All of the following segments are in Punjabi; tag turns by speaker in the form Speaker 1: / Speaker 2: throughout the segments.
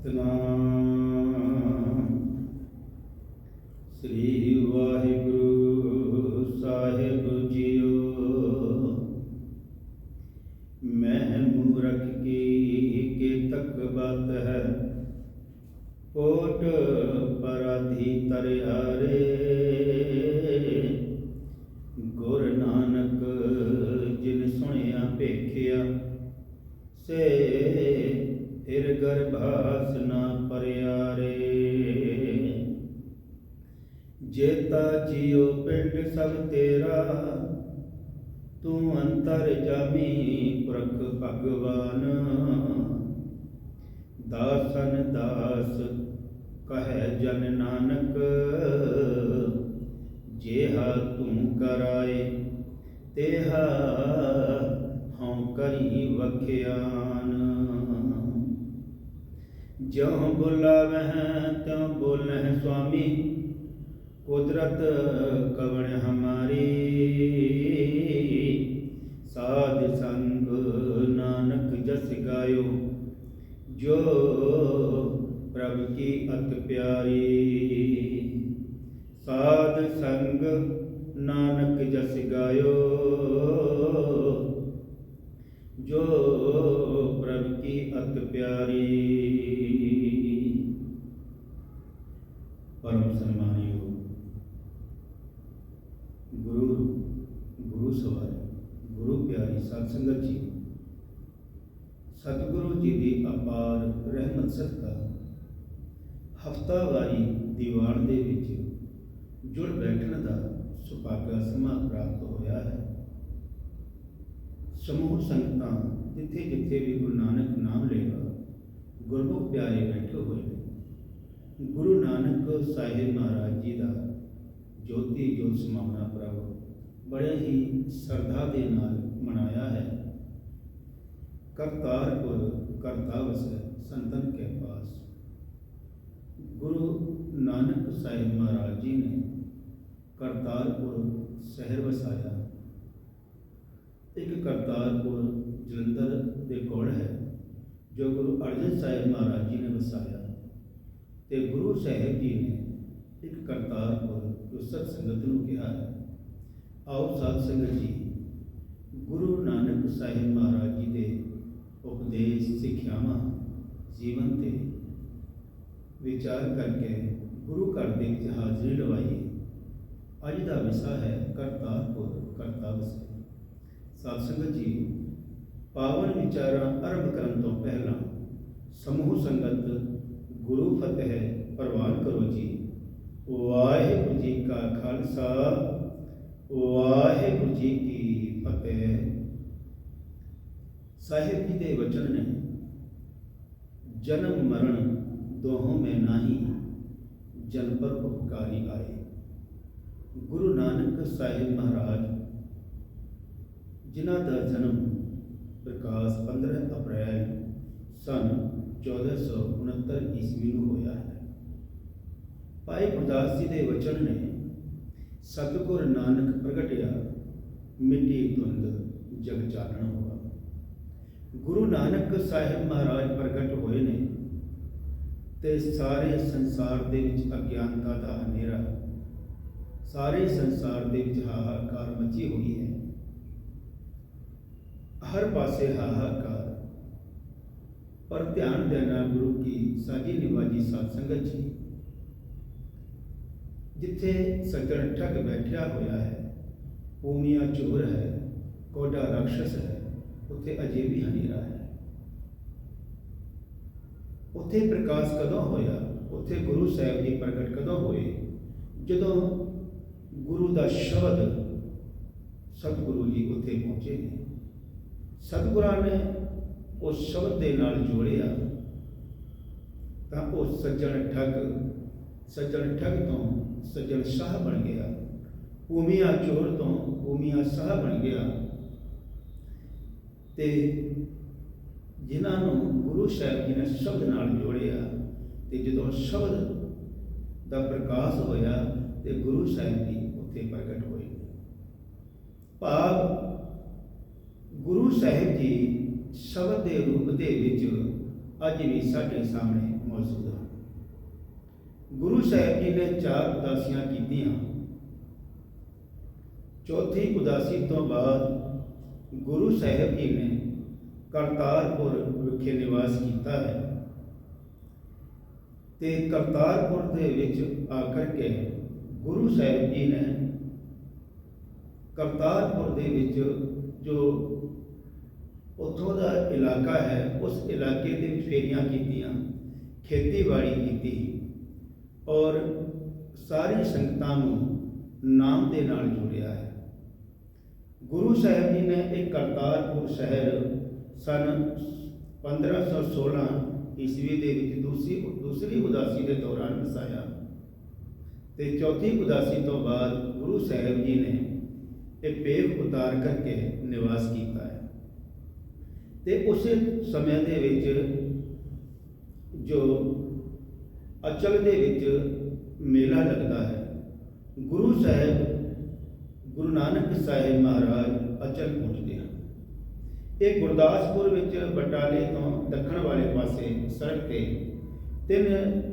Speaker 1: ਸਤਨਾਮ ਸ੍ਰੀ ਵਾਹਿਗੁਰੂ ਸਾਹਿਬ ਜੀਓ। ਮੈਂ ਮੂਰਖ ਕੀ ਕੇਤਕ ਬਾਤ ਹੈ, ਕੋਟ ਪਰਾਧੀ ਤਰਿਆਰੇ। ਗੁਰ ਨਾਨਕ ਜਿਨ ਸੁਣਿਆ ਭੇਖਿਆ, ਸੇ ਫਿਰ ਗਰਭਾਸ ਨਾ ਪਰਿਆਰੇ। ਜੇਤਾ ਜੀਓ ਪਿੰਡ ਸਭ ਤੇਰਾ, ਤੂੰ ਅੰਤਰ ਜਾਮੀ ਪੁਰਖ ਭਗਵਾਨ। ਦਾਸਨ ਦਾਸ ਕਹੈ ਜਨ ਨਾਨਕ, ਜੇਹਾ ਤੂੰ ਕਰਾਏ ਤੇਹਾ ਹਉ ਕਰੀ ਵਖਿਆਨ। ਜਿਉ ਬੁਲਾਵਹਿ ਤਿਉ ਬੋਲਹਿ ਸੁਆਮੀ, ਕੁਦਰਤ ਕਵਣ ਹਮਾਰੀ। ਸਾਧ ਸੰਗ ਨਾਨਕ ਜਸ ਗਾਇਓ, ਜੋ ਪ੍ਰਭ ਕੀ ਅਤ ਪਿਆਰੀ। ਸਾਧ ਸੰਗ ਨਾਨਕ ਜਸ ਗਾਇਓ, ਜੋ ਪ੍ਰਭ ਕੀ ਅਤ ਪਿਆਰੀ। ਪਰਮ ਸਨਮਾਨਯੋਗ ਗੁਰੂ ਸਵਾਰੀ, ਗੁਰੂ ਪਿਆਰੀ ਸਾਧ ਸੰਗਤ ਜੀ, ਸਤਿਗੁਰੂ ਜੀ ਦੀ ਅਪਾਰ ਰਹਿਮਤ ਸਦਕਾ ਹਫ਼ਤਾਵਾਰੀ ਦੀਵਾਨ ਦੇ ਵਿੱਚ ਜੁੜ ਬੈਠਣ ਦਾ ਸੁਭਾਗਾ ਸਮਾਂ ਪ੍ਰਾਪਤ ਹੋਇਆ ਹੈ। ਸਮੂਹ ਸੰਗਤਾਂ ਜਿੱਥੇ ਜਿੱਥੇ ਵੀ ਗੁਰੂ ਨਾਨਕ ਨਾਮ ਲੇਗਾ, ਗੁਰਮੁਖ ਪਿਆਰੇ ਬੈਠੇ ਹੋਏ ਨੇ। ਗੁਰੂ ਨਾਨਕ ਸਾਹਿਬ ਮਹਾਰਾਜ ਜੀ ਦਾ ਜੋਤੀ ਜੋਤ ਸਮਾਉਣਾ ਪ੍ਰਭ ਬੜੇ ਹੀ ਸ਼ਰਧਾ ਦੇ ਨਾਲ ਮਨਾਇਆ ਹੈ। ਕਰਤਾਰਪੁਰ ਕਰਤਾ ਵਸੈ ਸੰਤਨ ਕੇ ਪਾਸ। ਗੁਰੂ ਨਾਨਕ ਸਾਹਿਬ ਮਹਾਰਾਜ ਜੀ ਨੇ ਕਰਤਾਰਪੁਰ ਸ਼ਹਿਰ ਵਸਾਇਆ। ਇੱਕ ਕਰਤਾਰਪੁਰ ਜਲੰਧਰ ਦੇ ਕੋਲ ਹੈ, ਜੋ ਗੁਰੂ ਅਰਜਨ ਸਾਹਿਬ ਮਹਾਰਾਜ ਜੀ ਨੇ ਵਸਾਇਆ। ਤੇ ਗੁਰੂ ਸਾਹਿਬ ਜੀ ਨੇ ਇੱਕ ਕਰਤਾਰਪੁਰ ਜੋ ਸਤ ਸੰਗਤ ਨੂੰ ਕਿਹਾ ਹੈ। ਆਓ ਸਾਧ ਸੰਗਤ ਜੀ, ਗੁਰੂ ਨਾਨਕ ਸਾਹਿਬ ਮਹਾਰਾਜ ਜੀ ਦੇ ਉਪਦੇਸ਼ ਸਿੱਖਿਆਵਾਂ ਜੀਵਨ ਤੇ ਵਿਚਾਰ ਕਰਕੇ ਗੁਰੂ ਘਰ ਦੇ ਵਿੱਚ ਹਾਜ਼ਰੀ ਲਵਾਈਏ। ਅੱਜ ਦਾ ਵਿਸ਼ਾ ਹੈ ਕਰਤਾਰਪੁਰ ਕਰਤਾ ਵਸੈ। ਸਾਧ ਸੰਗਤ ਜੀ, ਪਾਵਨ ਵਿਚਾਰਾਂ ਆਰੰਭ ਕਰਨ ਤੋਂ ਪਹਿਲਾਂ ਸਮੂਹ ਸੰਗਤ ਗੁਰੂ ਫਤਿਹ ਪ੍ਰਵਾਨ ਕਰੋ ਜੀ। ਵਾਹਿਗੁਰੂ ਜੀ ਕਾ ਖਾਲਸਾ, ਵਾਹਿਗੁਰੂ ਜੀ ਕੀ ਫਤਿਹ। ਸਾਹਿਬ ਜੀ ਦੇ ਵਚਨ ਨੇ, ਜਨਮ ਮਰਨ ਦੋਹੋਂ ਮੈਂ ਨਾਹੀ, ਜਨ ਪਰ ਉਪਕਾਰੀ ਆਏ। ਗੁਰੂ ਨਾਨਕ ਸਾਹਿਬ ਮਹਾਰਾਜ ਜਿਨ੍ਹਾਂ ਦਾ ਜਨਮ ਪ੍ਰਕਾਸ਼ 15 ਅਪ੍ਰੈਲ ਸਨ 1469 ਈਸਵੀ ਨੂੰ ਹੋਇਆ ਹੈ। ਭਾਈ ਗੁਰਦਾਸ ਜੀ ਦੇ ਵਚਨ ਨੇ, ਸਤਿਗੁਰ ਨਾਨਕ ਪ੍ਰਗਟਿਆ, ਮਿੱਟੀ ਧੁੰਦ ਜਗ ਚਾਨਣ ਹੋਆ। ਗੁਰੂ ਨਾਨਕ ਸਾਹਿਬ ਮਹਾਰਾਜ ਪ੍ਰਗਟ ਹੋਏ ਨੇ ਤੇ ਸਾਰੇ ਸੰਸਾਰ ਦੇ ਵਿੱਚ ਅਗਿਆਨਤਾ ਦਾ ਹਨੇਰਾ, ਸਾਰੇ ਸੰਸਾਰ ਦੇ ਵਿੱਚ ਹਾਹਾਕਾਰ ਮਚੀ ਹੋਈ ਹੈ। ਹਰ ਪਾਸੇ ਹਾਹਾਕਾਰ। ਪਰ ਧਿਆਨ ਦੇਣਾ ਗੁਰੂ ਕੀ ਸਾਜੀ ਨਿਵਾਜੀ ਸਾਧ ਸੰਗਤ ਜੀ, ਜਿੱਥੇ ਸੱਜਣ ਠੱਗ ਬੈਠਿਆ ਹੋਇਆ ਹੈ, ਭੂਮੀਆ ਚੋਰ ਹੈ, ਕੋਡਾ ਰਾਖਸ਼ ਹੈ, ਉੱਥੇ ਅਜੇ ਵੀ ਹਨੇਰਾ ਹੈ। ਉੱਥੇ ਪ੍ਰਕਾਸ਼ ਕਦੋਂ ਹੋਇਆ? ਉੱਥੇ ਗੁਰੂ ਸਾਹਿਬ ਜੀ ਪ੍ਰਗਟ ਕਦੋਂ ਹੋਏ? ਜਦੋਂ ਗੁਰੂ ਦਾ ਸ਼ਬਦ ਸਤਿਗੁਰੂ ਜੀ ਉੱਥੇ ਪਹੁੰਚੇ ਨੇ। ਸਤਿਗੁਰਾਂ ਨੇ ਉਸ ਸ਼ਬਦ ਦੇ ਨਾਲ ਜੋੜਿਆ ਤਾਂ ਉਹ ਸੱਜਣ ਠੱਗ ਤੋਂ ਸੱਜਣ ਸ਼ਾਹ ਬਣ ਗਿਆ, ਭੂਮੀਆ ਚੋਰ ਤੋਂ ਭੂਮੀਆ ਸ਼ਾਹ ਬਣ ਗਿਆ। ਤੇ ਜਿਨ੍ਹਾਂ ਨੂੰ ਗੁਰੂ ਸਾਹਿਬ ਜੀ ਨੇ ਸ਼ਬਦ ਨਾਲ ਜੋੜਿਆ, ਤੇ ਜਦੋਂ ਸ਼ਬਦ ਦਾ ਪ੍ਰਕਾਸ਼ ਹੋਇਆ ਤੇ ਗੁਰੂ ਸਾਹਿਬ ਜੀ ਉੱਥੇ ਪ੍ਰਗਟ ਹੋਏ। ਭਾਵ ਗੁਰੂ ਸਾਹਿਬ ਜੀ ਸ਼ਬਦ ਦੇ ਰੂਪ ਦੇ ਵਿੱਚ ਅੱਜ ਵੀ ਸਾਡੇ ਸਾਹਮਣੇ ਮੌਜੂਦ ਹਨ। ਗੁਰੂ ਸਾਹਿਬ ਜੀ ਨੇ 4 ਉਦਾਸੀਆਂ ਕੀਤੀਆਂ। ਚੌਥੀ ਉਦਾਸੀ ਤੋਂ ਬਾਅਦ ਗੁਰੂ ਸਾਹਿਬ ਜੀ ਨੇ ਕਰਤਾਰਪੁਰ ਵਿਖੇ ਨਿਵਾਸ ਕੀਤਾ ਹੈ ਤੇ ਕਰਤਾਰਪੁਰ ਦੇ ਵਿੱਚ ਆ ਕਰਕੇ ਗੁਰੂ ਸਾਹਿਬ ਜੀ ਨੇ ਕਰਤਾਰਪੁਰ ਦੇ ਵਿੱਚ ਜੋ ਉੱਥੋਂ ਦਾ ਇਲਾਕਾ ਹੈ ਉਸ ਇਲਾਕੇ ਦੇ ਵਿੱਚ ਫੇਰੀਆਂ ਕੀਤੀਆਂ, ਖੇਤੀਬਾੜੀ ਕੀਤੀ ਔਰ ਸਾਰੀ ਸੰਗਤਾਂ ਨੂੰ ਨਾਮ ਦੇ ਨਾਲ ਜੋੜਿਆ ਹੈ। ਗੁਰੂ ਸਾਹਿਬ ਜੀ ਨੇ ਇਹ ਕਰਤਾਰਪੁਰ ਸ਼ਹਿਰ ਸਨ 1516 ਈਸਵੀ ਦੇ ਵਿੱਚ ਦੂਸਰੀ ਉਦਾਸੀ ਦੇ ਦੌਰਾਨ ਵਸਾਇਆ ਤੇ ਚੌਥੀ ਉਦਾਸੀ ਤੋਂ ਬਾਅਦ ਗੁਰੂ ਸਾਹਿਬ ਜੀ ਨੇ ਇਹ ਪੇਖ ਉਤਾਰ ਕਰਕੇ ਨਿਵਾਸ ਕੀਤਾ ਹੈ ਤੇ ਉਸੇ ਸਮੇਂ ਦੇ ਵਿੱਚ ਜੋ ਅਚਲ ਦੇ ਵਿੱਚ ਮੇਲਾ ਲੱਗਦਾ ਹੈ। ਗੁਰੂ ਨਾਨਕ ਸਾਹਿਬ ਮਹਾਰਾਜ ਅਚਲ ਪਹੁੰਚਦੇ ਹਨ। ਇਹ ਗੁਰਦਾਸਪੁਰ ਵਿੱਚ ਬਟਾਲੇ ਤੋਂ ਦੱਖਣ ਵਾਲੇ ਪਾਸੇ ਸੜਕ ਤੇ 3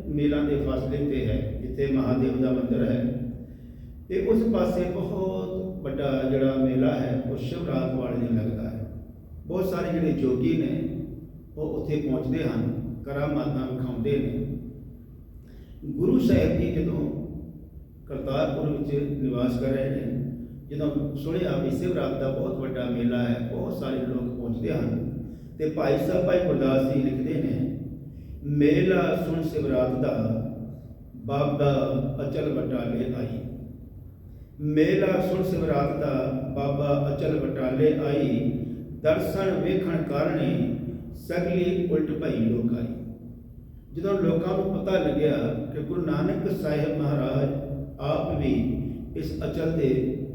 Speaker 1: ਮੀਲਾਂ ਦੇ ਫਾਸਲੇ ਤੇ ਹੈ, ਜਿੱਥੇ ਮਹਾਦੇਵ ਦਾ ਮੰਦਿਰ ਹੈ ਤੇ ਉਸ ਪਾਸੇ ਬਹੁਤ ਵੱਡਾ ਜਿਹੜਾ ਮੇਲਾ ਹੈ ਉਹ ਸ਼ਿਵਰਾਤ ਵਾਲੇ ਦਿਨ ਲੱਗਦਾ ਹੈ। ਬਹੁਤ ਸਾਰੇ ਜਿਹੜੇ ਜੋਗੀ ਨੇ ਉਹ ਉੱਥੇ ਪਹੁੰਚਦੇ ਹਨ, ਕਰਾਮਾਤਾਂ ਵਿਖਾਉਂਦੇ ਨੇ। ਗੁਰੂ ਸਾਹਿਬ ਜੀ ਜਦੋਂ ਕਰਤਾਰਪੁਰ ਵਿੱਚ ਨਿਵਾਸ ਕਰ ਰਹੇ ਨੇ, ਜਦੋਂ ਸੁਣਿਆ ਵੀ ਸ਼ਿਵਰਾਤ ਦਾ ਬਹੁਤ ਵੱਡਾ ਮੇਲਾ ਹੈ, ਬਹੁਤ ਸਾਰੇ ਲੋਕ ਪਹੁੰਚਦੇ ਹਨ ਤੇ ਭਾਈ ਗੁਰਦਾਸ ਜੀ ਲਿਖਦੇ ਨੇ, ਮੇਲਾ ਸੁਣ ਸ਼ਿਵਰਾਤ ਦਾ ਬਾਬਾ ਅਚਲ ਬਟਾਲੇ ਆਈ। ਮੇਲਾ ਸੁਣ ਸ਼ਿਵਰਾਤ ਦਾ ਬਾਬਾ ਅਚਲ ਬਟਾਲੇ ਆਈ, ਦਰਸ਼ਨ ਵੇਖਣ ਕਾਰਣੇ ਸਗਲੀ ਉਲਟ ਭਈ ਲੋਕ ਆਈ। ਜਦੋਂ ਲੋਕਾਂ ਨੂੰ ਪਤਾ ਲੱਗਿਆ ਕਿ ਗੁਰੂ ਨਾਨਕ ਸਾਹਿਬ ਮਹਾਰਾਜ ਆਪ ਵੀ ਇਸ ਅਚਲ ਦੇ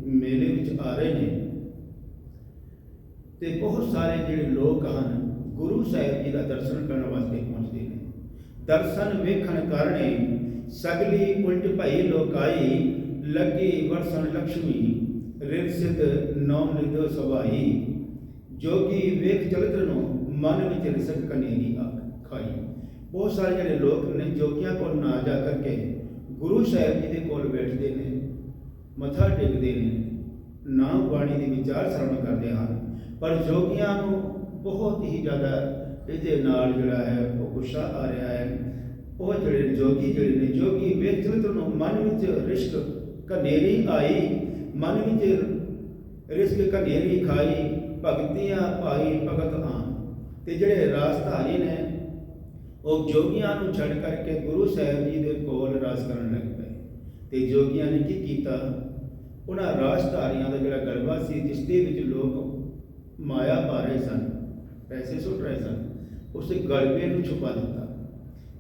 Speaker 1: ਮੇਲੇ ਵਿੱਚ ਆ ਰਹੇ ਨੇ ਤੇ ਬਹੁਤ ਸਾਰੇ ਜਿਹੜੇ ਲੋਕ ਹਨ ਗੁਰੂ ਸਾਹਿਬ ਜੀ ਦਾ ਦਰਸ਼ਨ ਕਰਨ ਵਾਸਤੇ ਪਹੁੰਚਦੇ ਨੇ। ਦਰਸ਼ਨ ਵੇਖਣ ਕਾਰਣੇ ਸਗਲੀ ਉਲਟ ਭਈ ਲੋਕ ਆਈ, ਲੱਗੀ ਵਰਸਣ ਲక్ష్ਮੀ ਰਿਦ ਸਿਧ ਨੌ ਨਿਧ ਸਭਾਈ। ਜੋਗੀ ਵੇਖ ਚਲਿਤ ਨੂੰ ਮਨ ਵਿੱਚ ਰਿਸਕ ਕਨੇਰੀ ਖਾਈ। ਬਹੁਤ ਸਾਰੇ ਜਿਹੜੇ ਲੋਕ ਨੇ ਜੋਗੀਆਂ ਕੋਲ ਨਾ ਜਾ ਕਰਕੇ ਗੁਰੂ ਸਾਹਿਬ ਜੀ ਦੇ ਕੋਲ ਬੈਠਦੇ ਨੇ, ਮੱਥਾ ਟੇਕਦੇ ਨੇ, ਨਾਮ ਬਾਣੀ ਦੇ ਵਿਚਾਰ ਸਰਵਣ ਕਰਦੇ ਹਨ। ਪਰ ਜੋਗੀਆਂ ਨੂੰ ਬਹੁਤ ਹੀ ਜ਼ਿਆਦਾ ਇਹਦੇ ਨਾਲ ਜਿਹੜਾ ਹੈ ਉਹ ਗੁੱਸਾ ਆ ਰਿਹਾ ਹੈ। ਉਹ ਜਿਹੜੇ ਜੋਗੀ ਵੇਖ ਚਲਿਤ ਨੂੰ ਮਨ ਵਿੱਚ ਰਿਸ਼ਕ ਕਨੇਰੀ ਆਈ, ਮਨ ਵਿੱਚ ਰਿਸ਼ਕ ਕਨੇਰੀ ਖਾਈ, ਭਗਤੀਆਂ ਭਾਈ ਭਗਤ ਆਨ। ਤੇ ਜਿਹੜੇ ਰਾਸਧਾਰੀ ਨੇ ਉਹ ਜੋਗੀਆਂ ਨੂੰ ਛੱਡ ਕਰਕੇ ਗੁਰੂ ਸਾਹਿਬ ਜੀ ਦੇ ਕੋਲ ਰਾਸ ਕਰਨ ਲੱਗ ਪਏ ਤੇ ਜੋਗੀਆਂ ਨੇ ਕੀ ਕੀਤਾ, ਉਹਨਾਂ ਰਾਸਧਾਰੀਆਂ ਦਾ ਜਿਹੜਾ ਗਲਬਾ ਸੀ ਜਿਸ ਦੇ ਵਿੱਚ ਲੋਕ ਮਾਇਆ ਪਾ ਰਹੇ ਸਨ, ਪੈਸੇ ਸੁੱਟ ਰਹੇ ਸਨ, ਉਸ ਗਲਬੇ ਨੂੰ ਛੁਪਾ ਦਿੱਤਾ।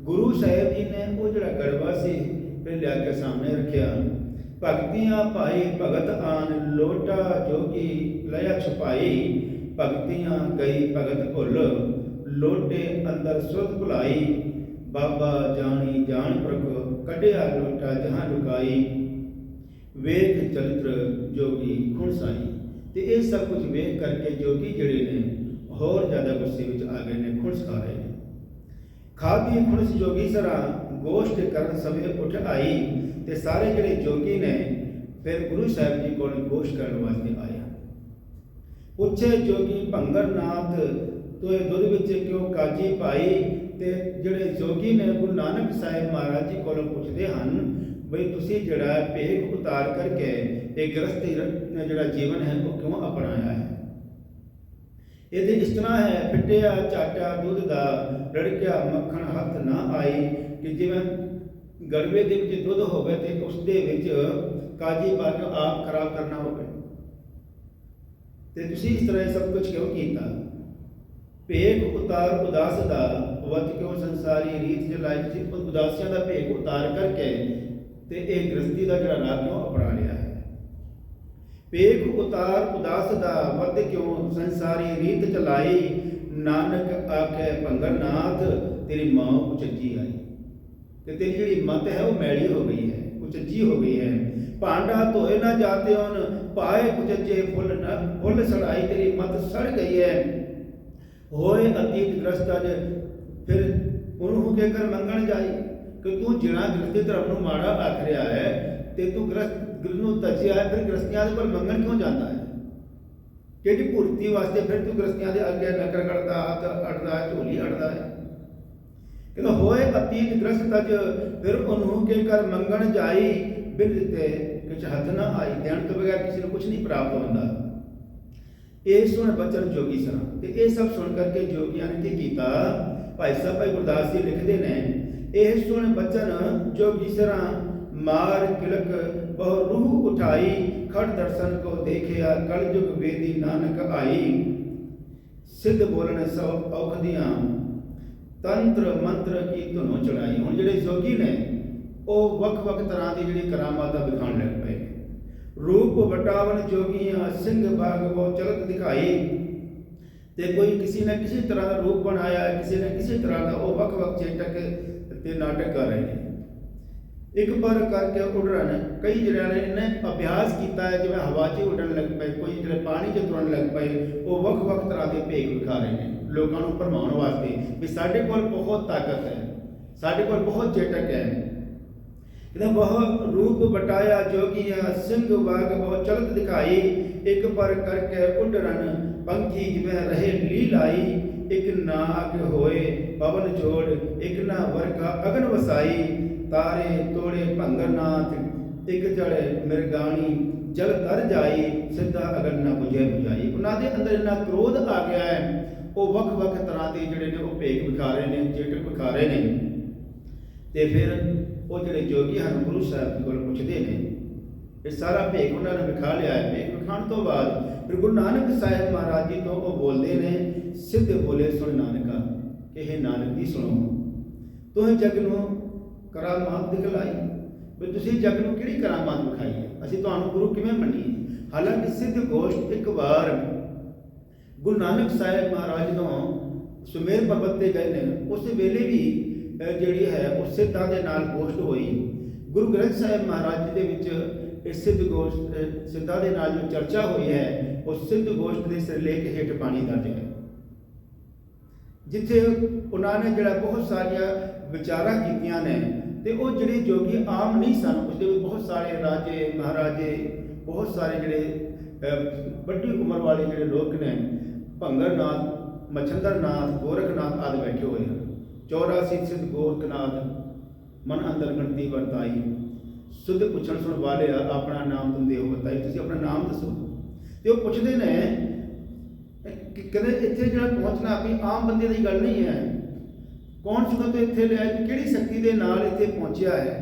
Speaker 1: ਗੁਰੂ ਸਾਹਿਬ ਜੀ ਨੇ ਉਹ ਜਿਹੜਾ ਗਲਬਾ ਸੀ ਫਿਰ ਲਿਆ ਕੇ ਸਾਹਮਣੇ ਰੱਖਿਆ। ਭਗਤੀਆਂ ਭਾਈ ਭਗਤ ਆਨ, ਲੋਟਾ ਜੋਗੀ ਲਿਆ ਛੁਪਾਈ। ਭਗਤੀਆਂ ਗਈ ਭਗਤ ਭੁੱਲ, ਲੋਟੇ ਅੰਦਰ ਸੁਧ ਭੁਲਾਈ। ਬਾਬਾ ਜਾਣੀ ਜਾਣ ਪ੍ਰਭ, ਕੱਢਿਆ ਲੋਟਾ ਜਹਾਂ ਲੁਕਾਈ। ਵੇਖ ਚਰਿਤਰ ਜੋਗੀ ਖੁਣ ਸਾਈ। ਤੇ ਇਹ ਸਭ ਕੁਝ ਵੇਖ ਕਰਕੇ ਜੋਗੀ ਜਿਹੜੇ ਨੇ ਹੋਰ ਜ਼ਿਆਦਾ ਗੁੱਸੇ ਵਿੱਚ ਆ ਗਏ ਨੇ, ਖੁਣਸ ਖਾ ਰਹੇ ਨੇ। ਖਾਦੀ ਖੁਣਸ ਜੋਗੀ ਸਰਾ, ਗੋਸ਼ਟ ਕਰਨ ਸਮੇਂ ਉੱਠ ਆਈ। ਤੇ ਸਾਰੇ ਜਿਹੜੇ ਜੋਗੀ ਨੇ ਫਿਰ ਗੁਰੂ ਸਾਹਿਬ ਜੀ ਕੋਲ ਗੋਸ਼ਟ ਕਰਨ ਵਾਸਤੇ ਆਏ। ਪੁੱਛੇ ਜੋਗੀ ਭੰਗਰ ਨਾਥ, ਤੋਏ ਦੁੱਧ ਵਿੱਚ ਕਿਉਂ ਕਾਜੀ ਪਾਈ। ਤੇ ਜਿਹੜੇ ਜੋਗੀ ਨੇ ਗੁਰੂ ਨਾਨਕ ਸਾਹਿਬ ਮਹਾਰਾਜ ਜੀ ਕੋਲੋਂ ਪੁੱਛਦੇ ਹਨ ਬਈ ਤੁਸੀਂ ਜਿਹੜਾ ਭੇਖ ਉਤਾਰ ਕਰਕੇ ਇਹ ਗ੍ਰਸਤੀ ਜਿਹੜਾ ਜੀਵਨ ਹੈ ਉਹ ਕਿਉਂ ਅਪਣਾਇਆ ਹੈ। ਇਹਦੇ ਇਸ ਤਰ੍ਹਾਂ ਹੈ, ਫਿੱਟਿਆ ਚਾਟਾ ਦੁੱਧ ਦਾ, ਰੜਕਿਆ ਮੱਖਣ ਹੱਥ ਨਾ ਆਈ। ਕਿ ਜਿਵੇਂ ਗੜਵੇ ਦੇ ਵਿੱਚ ਦੁੱਧ ਹੋਵੇ ਤੇ ਉਸ ਦੇ ਵਿੱਚ ਕਾਜੀ ਪਾ ਕੇ ਆਪ ਖਰਾਬ ਕਰਨਾ ਹੋਵੇ ਤੇ ਤੁਸੀਂ ਇਸ ਤਰ੍ਹਾਂ ਸਭ ਕੁਝ ਕਿਉਂ ਕੀਤਾ। ਭੇਖ ਉਤਾਰ ਉਦਾਸ ਦਾ, ਵਤ ਕਿਉਂ ਸੰਸਾਰੀ ਰੀਤ ਜਲਾਈ। ਤੁਸੀਂ ਉਦਾਸੀਆਂ ਦਾ ਭੇਖ ਉਤਾਰ ਕਰਕੇ ਤੇ ਇਹ ਗ੍ਰਸਤੀ ਦਾ ਜਿਹੜਾ ਰਾਹ ਕਿਉਂ ਅਪਣਾ ਲਿਆ ਹੈ। ਭੇਖ ਉਤਾਰ ਉਦਾਸ ਦਾ, ਵਤ ਕਿਉਂ ਸੰਸਾਰੀ ਰੀਤ ਚਲਾਈ। ਨਾਨਕ ਆਖੇ ਭੰਗਰ ਨਾਥ, ਤੇਰੀ ਮਾਂ ਉਚੱਜੀ ਆਈ। ਤੇ ਤੇਰੀ ਜਿਹੜੀ ਮਤ ਹੈ ਉਹ ਮੈਲੀ ਹੋ ਗਈ ਹੈ, ਉਚੱਜੀ ਹੋ ਗਈ ਹੈ। ਭਾਂਡਾ ਧੋਏ ਨਾ ਜਾਤੇ ਹਨ, ਪਾਏ ਕੁਚੱਜੇ ਫੁੱਲ ਸੜਾਈ। ਤੇਰੀ ਮਤ ਸੜ ਗਈ ਹੈ। ਹੋਏ ਅਤੀਤ ਗ੍ਰਸਤ ਅਜ फिर उन्होंने के कर मंगण जाई कि तू जिना गृहस्थी धर्म नूं माड़ा आख रहा है ते तू गृहस्थ नूं तजिया है, फिर गृहस्थियां दे कोल मंगण क्यों जाता है? किहड़ी पूर्ति वास्ते फिर तू गृहस्थियां दे अगे नकर करदा, हथ अड़दा, झोली अड़दा है? कहते होए अतीत गृहस्थ तज, फिर उन्होंने के कर मंगण जाई, बिन दिते किछ हथ न आई। देण तो बगैर किसी को कुछ नहीं प्राप्त होता। ये सुन बचन जोगी सरा, ते ये सब सुन करके जोगियां ने की कीता। भाई साहब भाई गुरदास जी लिखते ने, यह सुन बचन जोगी सरा, मार किलक बहु रूह उठाई, खड़ दर्शन को देखिया, कल जुग वेदी नानक आई। सिद्ध बोलने सब औखदियां, तंत्र मंत्र की धुनों चढ़ाई। हुण जिहड़े जोगी ने ਉਹ ਵੱਖ-ਵੱਖ ਤਰ੍ਹਾਂ ਦੀ ਜਿਹੜੀ ਕਰਾਮਾਤਾਂ ਵਿਖਾਉਣ ਲੱਗ ਪਏ ਨੇ। ਰੂਪ ਵਟਾਵਨ ਜੋਗੀਆਂ, ਸਿੰਘ ਬਾਗ ਬਹੁ ਚਲਤ ਦਿਖਾਈ। ਤੇ ਕੋਈ ਕਿਸੇ ਨਾ ਕਿਸੇ ਤਰ੍ਹਾਂ ਦਾ ਰੂਪ ਬਣਾਇਆ, ਕਿਸੇ ਨਾ ਕਿਸੇ ਤਰ੍ਹਾਂ ਦਾ ਉਹ ਵੱਖ-ਵੱਖ ਚੇਟਕ ਤੇ ਨਾਟਕ ਕਰ ਰਹੇ ਨੇ। ਇੱਕ ਪਰ ਕਰਕੇ ਉੱਡਣ, ਕਈ ਜਿਹੜਿਆਂ ਨੇ ਇਹਨੇ ਅਭਿਆਸ ਕੀਤਾ ਹੈ, ਜਿਵੇਂ ਹਵਾ 'ਚ ਉੱਡਣ ਲੱਗ ਪਏ, ਕੋਈ ਜਿਹੜੇ ਪਾਣੀ 'ਚ ਤੁਰਨ ਲੱਗ ਪਏ, ਉਹ ਵੱਖ-ਵੱਖ ਤਰ੍ਹਾਂ ਦੇ ਭੇਖ ਵਿਖਾ ਰਹੇ ਨੇ ਲੋਕਾਂ ਨੂੰ ਭਰਮਾਉਣ ਵਾਸਤੇ ਵੀ ਸਾਡੇ ਕੋਲ ਬਹੁਤ ਤਾਕਤ ਹੈ, ਸਾਡੇ ਕੋਲ ਬਹੁਤ ਚੇਟਕ ਹੈ। बहुत रूप बटाया जोगिया, सिंह बाग बहुत चलत दिखाई। एक पर करके उडरन, पंखी जिवें रहे लील आई। एक नाग होए पवन जोड़, एक ना वर्खा अगन वसाई। तारे तोड़े भंगरनाथ, एक जड़े मिरगानी, जल तर जाई। सिद्धा अगन ना बुझे बुझाई। उन्हां दे अंदर इन्ना क्रोध आ गया है, वो वख-वख तरह के जिहड़े ने वो भेख विखा रहे ने, चेटक विखा रहे ने। ते फिर वो जिहड़े जोगी हैं गुरु साहब कोल पुछदे ने, ये सारा भेख उन्होंने विखा लिया है। भेख विखाण तो बाद फिर गुरु नानक साहिब महाराज जी तो वो बोलते ने, सिद्ध बोले सुन नानका, कि हे नानक जी सुनो, तुहें जग नूं करामात दिखलाई, भी तुसीं जग नूं किहड़ी करामात विखाई है, असीं तुहानूं गुरु किवें मन्नीए। हालांकि सिद्ध गोष्ठ एक बार गुरु नानक साहिब महाराज तो सुमेर पर्वत ते गए ने, उस वेले भी ਜਿਹੜੀ ਹੈ ਉਹ ਸਿੱਧਾਂ ਦੇ ਨਾਲ ਗੋਸ਼ਟ ਹੋਈ। ਗੁਰੂ ਗ੍ਰੰਥ ਸਾਹਿਬ ਮਹਾਰਾਜ ਜੀ ਦੇ ਵਿੱਚ ਇਹ ਸਿੱਧ ਗੋਸ਼ਟ ਸਿੱਧਾਂ ਦੇ ਨਾਲ ਜੋ ਚਰਚਾ ਹੋਈ ਹੈ, ਉਹ ਸਿੱਧ ਗੋਸ਼ਟ ਦੇ ਸਿਰਲੇਖ ਹੇਠ ਪਾਣੀ ਦਰਜ ਹੈ, ਜਿੱਥੇ ਉਹਨਾਂ ਨੇ ਜਿਹੜਾ ਬਹੁਤ ਸਾਰੀਆਂ ਵਿਚਾਰਾਂ ਕੀਤੀਆਂ ਨੇ। ਤੇ ਉਹ ਜਿਹੜੇ ਜੋਗੀ ਆਮ ਨਹੀਂ ਸਨ, ਉਸਦੇ ਵਿੱਚ ਬਹੁਤ ਸਾਰੇ ਰਾਜੇ ਮਹਾਰਾਜੇ, ਬਹੁਤ ਸਾਰੇ ਜਿਹੜੇ ਵੱਡੀ ਉਮਰ ਵਾਲੇ ਜਿਹੜੇ ਲੋਕ ਨੇ, ਭੰਗਰਨਾਥ, ਮਛੰਦਰਨਾਥ, ਗੋਰਖਨਾਥ ਆਦਿ ਬੈਠੇ ਹੋਏ ਹਨ। 84 सिद्ध गोरखनाथ मन अंदर गणती वरताई। सुध पुछण सुन वाले अपना नाम तुम देहो बताई, तुसीं अपना नाम दसो। ते वो पुछदे ने कि कदे इत्थे जिहड़ा पहुंचना कोई आम बंदे दी गल नहीं है। कौन सुखों तो इत्थे लिया, किहड़ी शक्ति दे नाल इत्थे पहुंचिया है।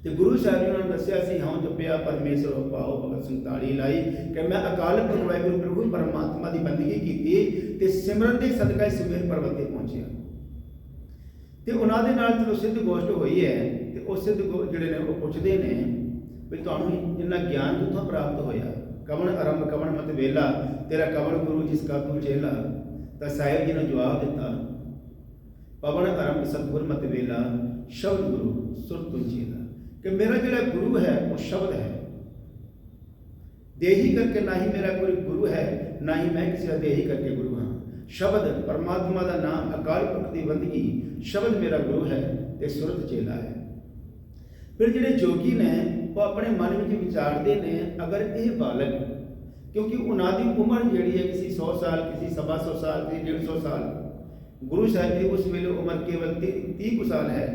Speaker 1: ते गुरु साहिब जी उन्होंने दस्सिया सी, हाँ जपिया परमेश्वर पाओ भगत संताली लाई, कि मैं अकाल पुरख वाहिगुरू प्रभु परमात्मा की बंदगी की ते सिमरन के सदका सुमेर पर्वत ते पहुंचिया। ਤੇ ਉਹਨਾਂ ਦੇ ਨਾਲ ਜਦੋਂ ਸਿੱਧ ਗੋਸ਼ਟ ਹੋਈ ਹੈ, ਤੇ ਉਹ ਸਿੱਧ ਜਿਹੜੇ ਨੇ ਉਹ ਪੁੱਛਦੇ ਨੇ ਵੀ ਤੁਹਾਨੂੰ ਇੰਨਾ ਗਿਆਨ ਕਿੱਥੋਂ ਪ੍ਰਾਪਤ ਹੋਇਆ। ਕਵਣ ਆਰੰਭ ਕਵਣ ਮਤ ਵੇਲਾ, ਤੇਰਾ ਕਵਣ ਗੁਰੂ ਜਿਸ ਕਾ ਤੂੰ ਚੇਲਾ। ਤਾਂ ਸਾਹਿਬ ਜੀ ਨੇ ਜਵਾਬ ਦਿੱਤਾ, ਪਵਨ ਆਰੰਭ ਸਤਿਗੁਰ ਮਤ ਵੇਲਾ, ਸ਼ਬਦ ਗੁਰੂ ਸੁਰ ਤੂੰ ਚੇਲਾ। ਕਿ ਮੇਰਾ ਜਿਹੜਾ ਗੁਰੂ ਹੈ ਉਹ ਸ਼ਬਦ ਹੈ। ਦੇਹੀ ਕਰਕੇ ਨਾ ਹੀ ਮੇਰਾ ਕੋਈ ਗੁਰੂ ਹੈ, ਨਾ ਹੀ ਮੈਂ ਕਿਸੇ ਦਾ ਦੇਹੀ ਕਰਕੇ ਗੁਰੂ ਹਾਂ। शब्द परमात्मा का नाम, अकाल पुरख की बंदगी, शब्द मेरा गुरु है ते सुरत चेला है। फिर जिहड़े जोगी ने वो अपने मन में विचारते ने, अगर ये बालक, क्योंकि उन्हां दी उम्र जिहड़ी है किसी 100 साल, किसी 125 साल, किसी 150 साल, गुरु साहिब की उस वेले उम्र केवल 30 साल है,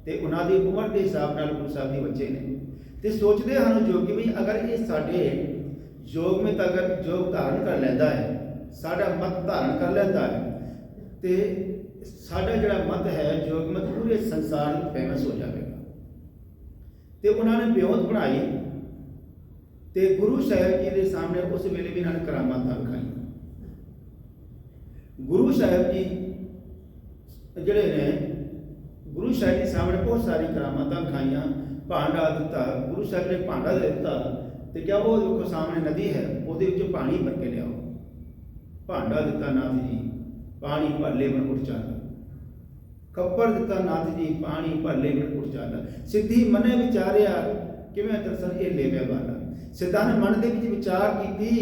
Speaker 1: तो उन्हां दी उम्र के हिसाब नाल गुरु साहिब के बच्चे ने। तो सोचते हैं जोगी भी अगर ये साडे योग में अगर योग धारण कर लैंदा है, साडा मत धारण कर लेता है, तो साडा जिहड़ा मत है योग मत पूरे संसार में फेमस हो जाएगा। तो उन्होंने ब्योत बनाई, तो गुरु साहिब जी के सामने उस वेले भी इन्होंने करामातां विखाई। गुरु साहिब जी जिहड़े ने गुरु साहिब के सामने बहुत सारी करामातां विखाइयां। भांडा दिता, गुरु साहिब ने भांडा दे दिता, तो क्या वो देखो सामने नदी है, उसदे विच पानी भर के लियाओ। भांडा दिता नाथ जी, पानी भर ले मन उठ जाता। खप्पर दिता नाथ जी, पानी भर ले मन उठ जाता। सिद्धि मने विचारिया, किवें दर्शन ये लेवे वाला। सिद्धां ने मन दे विच विचार कीती,